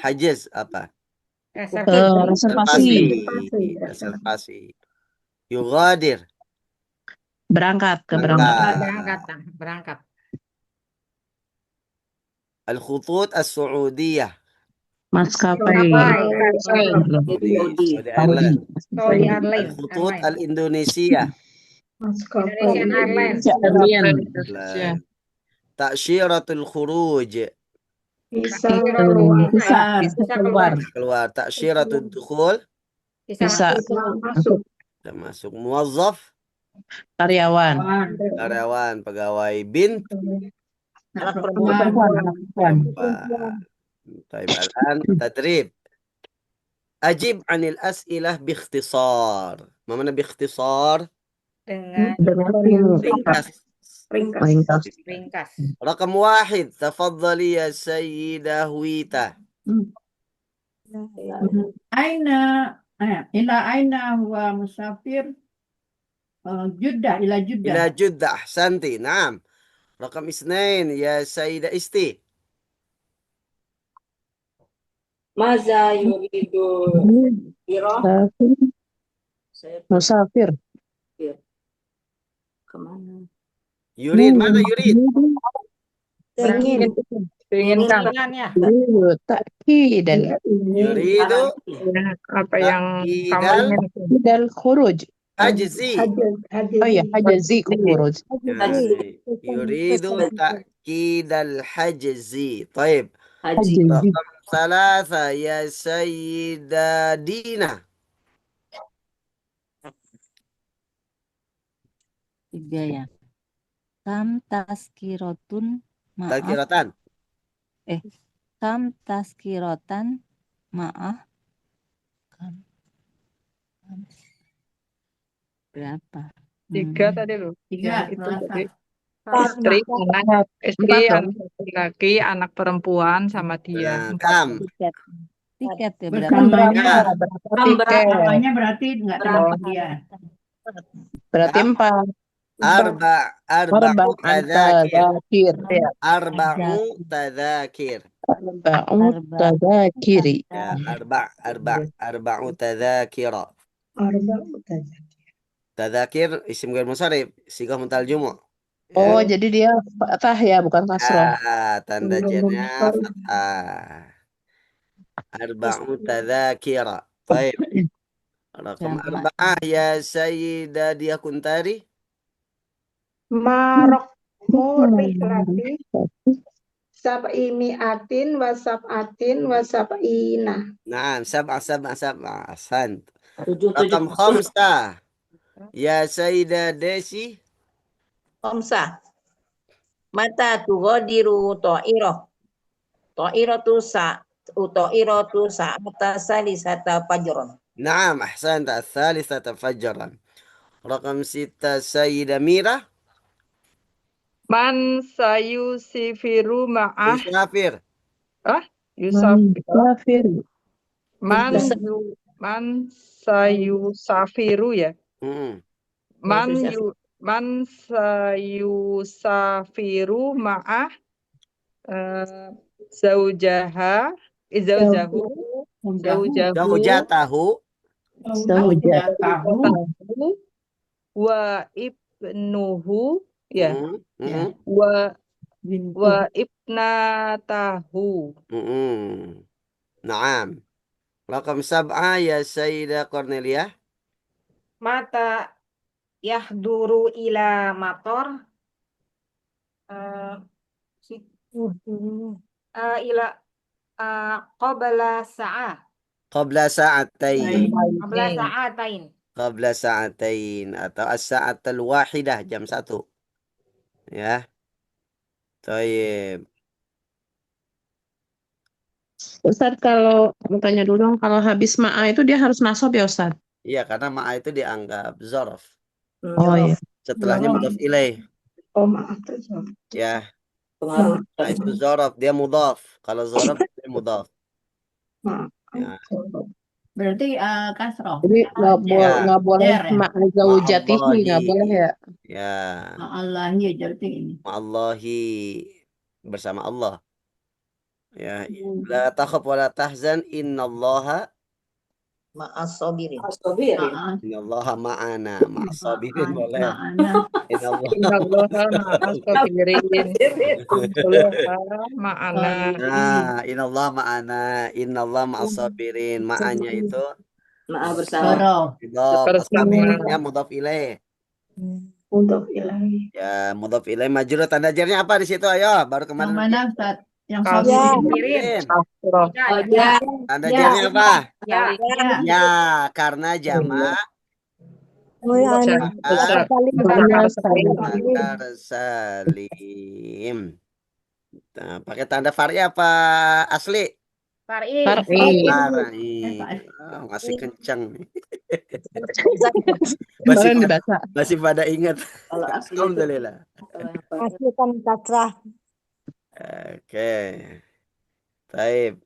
Hajiz apa? Reservasi. Yughadir. Berangkat. Al-Khutut As-Saudiyah. Maskapai. Saudi Airlines. Al-Khutut Al-Indonesia. Indonesian Airlines. Ta'syiratul khuruj. Bisa Keluar. Ta'syiratul dukhul. Bisa masuk. Muwazzaf. Karyawan. Pegawai. Bint. Anak perempuan. Baik, الآن تدريب. أجب عن الأسئلة باختصار. ما معنى باختصار؟ Dengan Ringkas. رقم 1. تفضلي يا سيدة هويتا. إلى أين هو مسافر؟ إلى جدة. أحسنتي. نعم. رقم 2 يا سيدة استي. Maza yuridu iroh? Musafir. Kemana? Yurid, mana yurid? Inginkan ya. Takidan. Yuridu apa yang kamu Takidal inginkan. Khuruj. Hajzi. Oh ya, hajzi khuruj. Yuridu takidal hajzi. طيب. Haji. رقم 3 يا سيدة دينا. 3 ya. Kam taskirotun maaf. Tazkiratan. Kam taskirotan maaf. Berapa? 3 tadi loh. 3. Itu tadi. Istri, anak laki, anak perempuan sama dia. Kam. Tiket ya berapa? Berapanya berarti nggak termasuk dia. Berarti 4. Arba'u tadzakir. Arba'u Arba. tadakiri. Ya, arba'u tadzakira. Tadzakir isim ghair munsharif, sigah muntal jumu'. Ya. Oh, jadi dia fathah ya, bukan kasroh. Tanda jernya fathah. Arba'u tadzakira. Baik. Rakam Jamak. arba'ah ya Sayyidah dia Kuntari. Marok murihlati sab'i mi'atin wa sab'atin wa sab'ina. Naam, sab'ah. Ahsan. Tujuh Rakam khamsah ya Sayyidah Desi. Khamsah. Mata tughadiru ta'iratu sa'ata salisata fajron. Naam, ahsan. Thalithata fajran. Rakam 6 Sayyidah Mira. Man sayusifiru ma'ah. Musafir. Yusafir. Musafir. Man sayusafiru ya. Man sayusafiru ma'ah zaujahu wa ibnuhu ya. Wa ibnatahu. Naam. Rakam 7 ya Sayyidah Cornelia. Mata yahduru ila mator ila qabla sa'ah. Qabla sa'atain. Qabla sa'atain. Atau as-sa'at al-wahidah jam 1. Ya. Tayyib. Ustaz, kalau mau tanya dulu dong, kalau habis ma'a itu dia harus nasab ya Ustaz? Iya, karena ma'a itu dianggap zorof. Oh iya. Setelahnya mudhaf ilaih. Oh, maaf. Ya. Nah, itu zorof, dia mudhaf. Kalau zorof dia mudhaf. Ya. Berarti kasroh. Jadi nggak boleh ma'a zaujatihi, nggak boleh ya? Ya. Allahi berarti ini. Allahi, bersama Allah. Ya, la takhaf wa la tahzan innallaha Ma'as sabirin. innallaha ma'ana. Ma'as sabirin boleh. Innallaha ma'as sabirin. Ma'ana. Nah, innallaha ma'ana. Innallaha ma'as sabirin. Ma'anya itu Ma'a bersama. Sabirinnya mudhaf ilaih. Mudhaf ilaih. Ya, mudhaf ilaih majrur, tanda jarnya apa di situ? Ayo, baru kemarin. Yang mana Ustaz? Yang sabirin. Tanda jarnya apa? Ya, karena jamak salim. Nah, pakai tanda far'i apa asli? Far'i. Masih kencang nih. dibaca. Masih pada ingat. Alhamdulillah. Asli kan kasrah. Oke. Baik.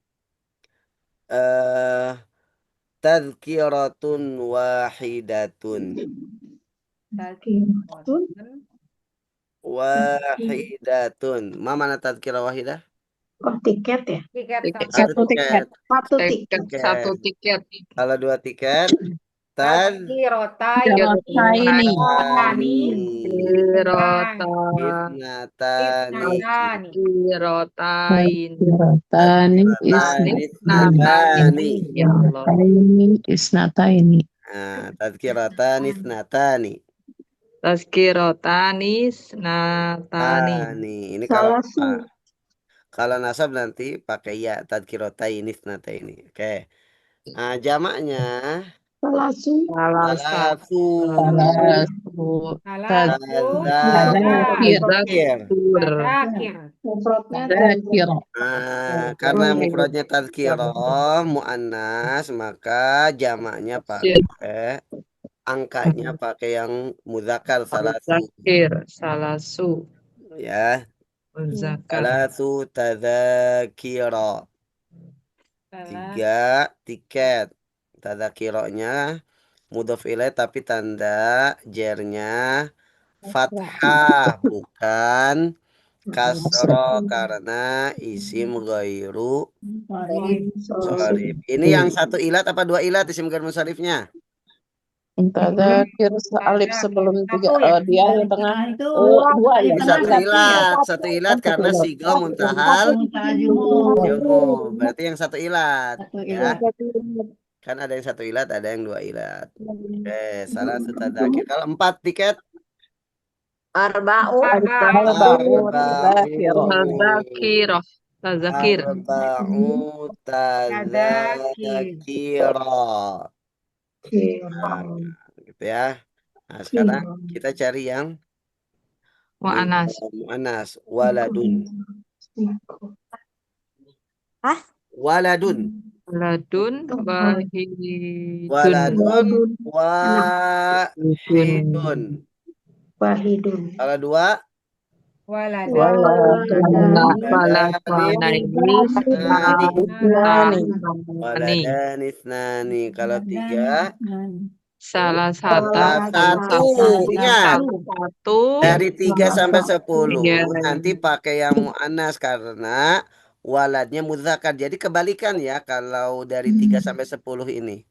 Tadhkiratun wahidatun. Wahidatun. Ma mana tadhkirah wahidah? Oh, tiket ya? Satu tiket. Kalau 2 tiket, Tadhkirataini. Isnataini. Tadhkiratan ithnatani. Ini kalau nasab nanti pakai ya tadhkirataini ithnataini. Oke. Nah, jamaknya Salasu. Karena mufradnya tadhkirah muannas, maka jamaknya pakai angkanya pakai yang muzakkar salasu. Ya. Salasu tadzakira. 3 tiket. Tadzakiranya mudhaf ilaih tapi tanda jernya fathah bukan kasro karena isim ghairu munsharif. Ini yang satu ilat apa dua ilat isim ghairu munsharifnya? Mutadzakir alif sebelum tiga. Satu ya? Dia yang tengah. Itu Dua di ya. tengah Satu satu ya. ilat, satu ilat karena sigo muntahal jumhur. Berarti yang satu ilat, Satu ya. ilat. Kan ada yang satu ilat, ada yang dua ilat. Oke, salah mutadzakir. Kalau 4 tiket, Arba'u Tazakirah. Tazakir. arba'u tadzakirah. Nah, gitu ya. Nah, sekarang kita cari yang Mu'anas. mu'anas. Waladun. Ladun. Waladun. Wahidun. Kalau dua, waladani isnani. Kalau tiga, Salah satu. Ingat, dari 3 sampai 10 Iya. nanti pakai yang mu'anas karena waladnya muzakkar. Jadi kebalikan ya kalau dari 3 sampai 10 ini.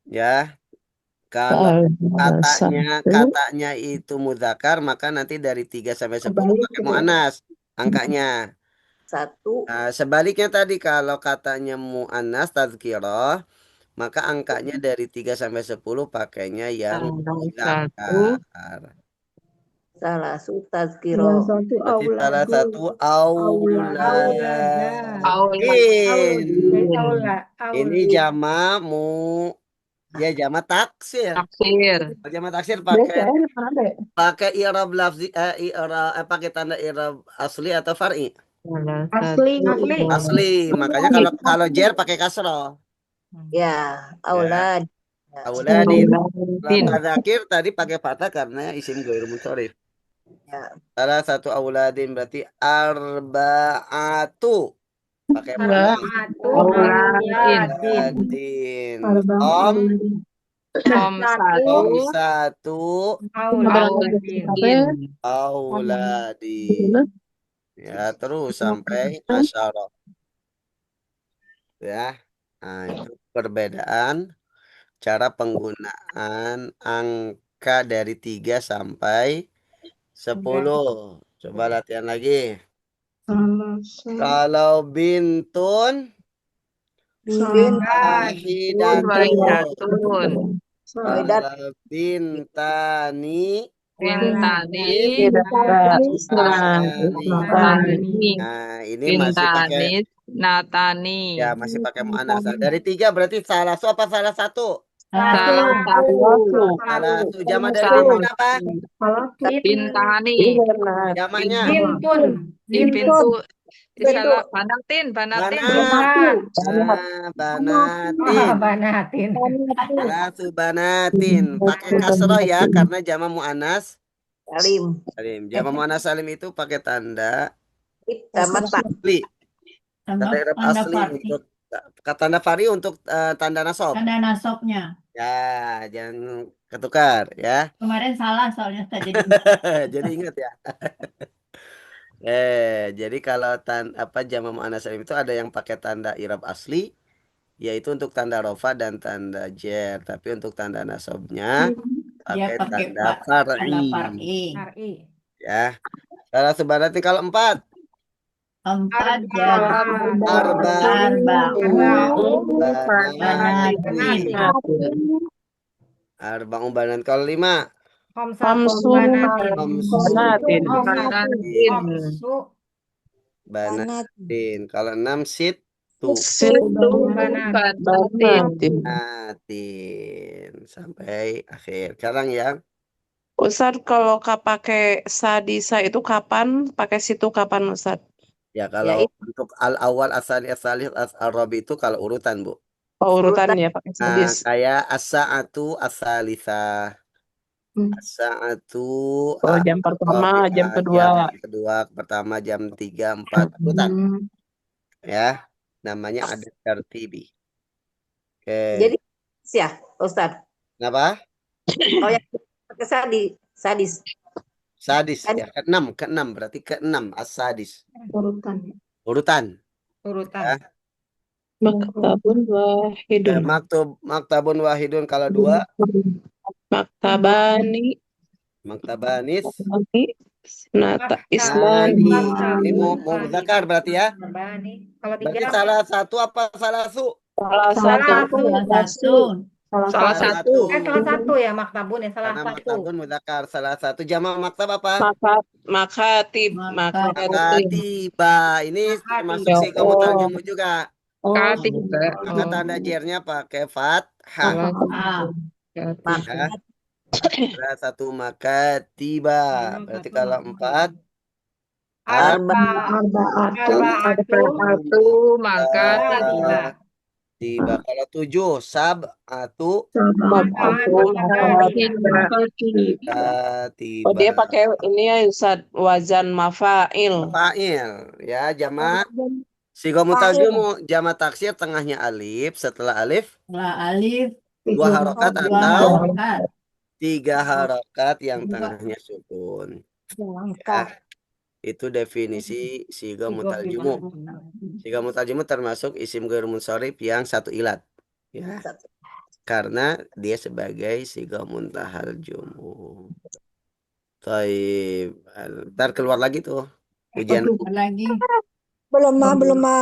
Ya. Kalau katanya itu muzakkar, maka nanti dari 3 sampai 10 pakai mu'anas angkanya. 1. Nah, sebaliknya tadi kalau katanya mu'anas tazkirah, maka angkanya dari 3 sampai 10 pakainya yang muzakkar. Salah satu tazkiro. Berarti salah satu auladin. Ini jama jama taksir. Jama taksir pakai i'rab lafzi pakai tanda i'rab asli atau far'i? Asli. Makanya kalau jer pakai kasroh. Ya, aulad. Auladin. Tadzakir tadi pakai fathah karena isim ghairu munsharif. Ya. Salah satu auladin berarti arba'atu. Pakai auladin. Satu auladin. Ya, terus sampai asyara. Ya. Nah, itu perbedaan cara penggunaan angka dari 3 sampai 10. Coba latihan lagi. Kalau bintun wahidatun. Kalau bintani Nah, ini masih pakai Natani. ya masih pakai mu'anas. Dari 3 berarti salah satu apa salah satu? Salah satu. Jama dari bintun apa? Bintani. Jamaknya Pintu. Salah banatin. banatin. Salatu banatin. Pakai kasroh ya karena jama mu'anas salim. Jama mu'anas salim itu pakai tanda asli. Tanda i'rab asli untuk tanda fari untuk tanda nasab. Tanda nasabnya. Ya, jangan ketukar ya. Kemarin salah soalnya tadi. Jadi ingat ya. Jadi kalau jama mu'annas salim itu ada yang pakai tanda i'rab asli, yaitu untuk tanda rofa dan tanda jer. Tapi untuk tanda nasabnya pakai tanda far'i. Ya. Salah sebenarnya kalau 4. 4 jadi arba'un banatin. Kalau 5 banatin. Kalau 6 banatin. Sampai akhir. Sekarang yang Ustadz, kalau pakai sadisa itu kapan? Pakai situ kapan, Ustadz? Ya, kalau untuk al-awal, as-sani, as-salis, as-rabi itu kalau urutan, Bu. Oh, urutan ya, pakai sadis. Kayak as-sa'atu, as-salisah. As-sa'atu, jam pertama, jam kedua. Jam kedua, pertama, jam 3, 4. Urutan. Ya, namanya ada tertibi. Oke. Jadi, ya, Ustadz. Kenapa? Oh, yang pakai sadis. Sadis ya, keenam berarti keenam as-sadis. Urutan. Urutan. Urutan. Ya. Maktabun wahidun. Maktabun wahidun kalau dua. Maktabani. Maktabanis. Nata Nani. Islami. Ini mau muzakkar berarti ya. Kalau Berarti tiga salah satu apa salah su? Salah satu. Salah satu ya maktabun ya, salah Karena satu. maktabun muzakkar, salah satu jamak maktab apa? Makatib. Makatiba. Ini termasuk siga mutarjumu juga. Katiba. Maka tanda jernya pakai fathah. Ya. Salah satu makatiba. Berarti kalau 4 Arba'atu makatiba. tiba. Kalau 7 sab'atu Oh, dia pakai ini ya Ustaz, wazan mafa'il. Mafa'il ya, jamak siga mutarjumu, jamak taksir tengahnya alif, setelah alif dua harokat atau 3 harokat yang tengahnya sukun. Ya. Itu definisi siga mutarjumu. Siga mutarjumu termasuk isim ghair munsharif yang satu ilat. Ya. Karena dia sebagai siga muntahal jumu. Taib. Ntar keluar lagi tuh ujian. Belum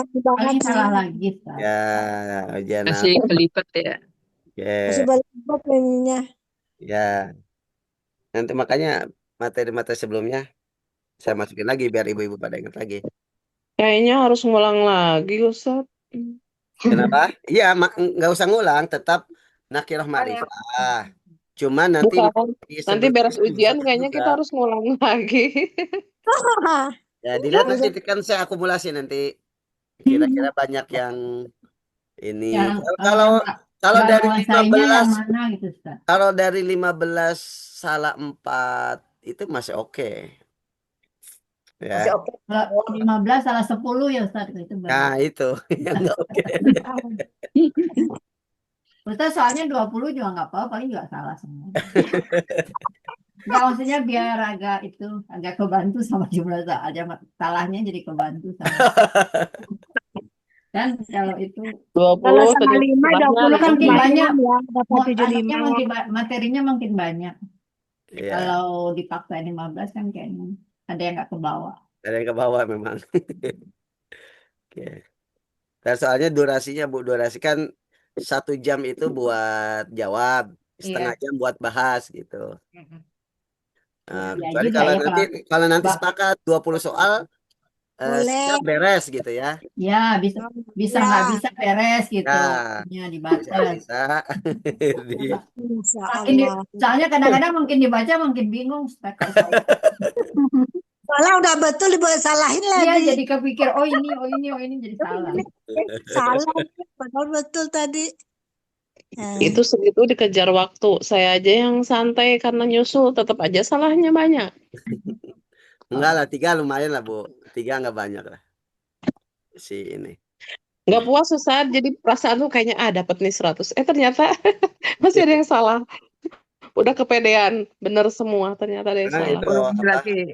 dibahas. Salah lagi. Ya, ujian Masih kelipet ya. Masih Ya. balik ininya. Ya. Nanti makanya materi-materi sebelumnya saya masukin lagi biar ibu-ibu pada ingat lagi. Kayaknya harus ngulang lagi Ustaz. Kenapa? Iya, nggak usah ngulang, tetap nakirah ma'rifah. Cuma nanti Nanti beres ujian kayaknya kita harus ngulang lagi. Ya, dilihat nanti kan saya akumulasi nanti. Kira-kira banyak yang ini. Kalau dari 15 kalau dari 15 salah 4 itu masih oke. Ya. Kalau 15 salah 10 ya Ustaz itu. Nah, itu yang nggak oke. Ustaz soalnya 20 juga nggak apa-apa, paling juga salah semua. Nggak, maksudnya biar agak kebantu sama jumlah salahnya, jadi kebantu sama. Dan kalau itu 20 sama 5, 20 kan makin banyak ya, dapat 75. Materinya makin banyak. Iya. Kalau dipaksain 15 kan kayaknya ada yang nggak ke bawah. Ada yang ke bawah memang. Oke. Dan soalnya durasinya Bu, durasi kan 1 jam itu buat jawab, setengah jam buat bahas gitu. Nah, kecuali kalau nanti sepakat 20 soal siap beres gitu ya. Ya, bisa nggak bisa beres gitu. Ya, Ya, dibaca. bisa. Soalnya kadang-kadang mungkin dibaca makin bingung. Soalnya udah betul dibuat salahin lagi. Iya, jadi kepikir oh ini jadi salah. Salah, padahal betul tadi. Itu segitu dikejar waktu. Saya aja yang santai karena nyusul tetap aja salahnya banyak. Enggak lah, 3 lumayan lah Bu. 3 nggak banyak lah. Si ini. Nggak puas Ustaz, jadi perasaan tuh kayaknya dapat nih 100. Ternyata masih ada yang salah. Udah kepedean, bener semua ternyata ada yang salah. Itu, Lagi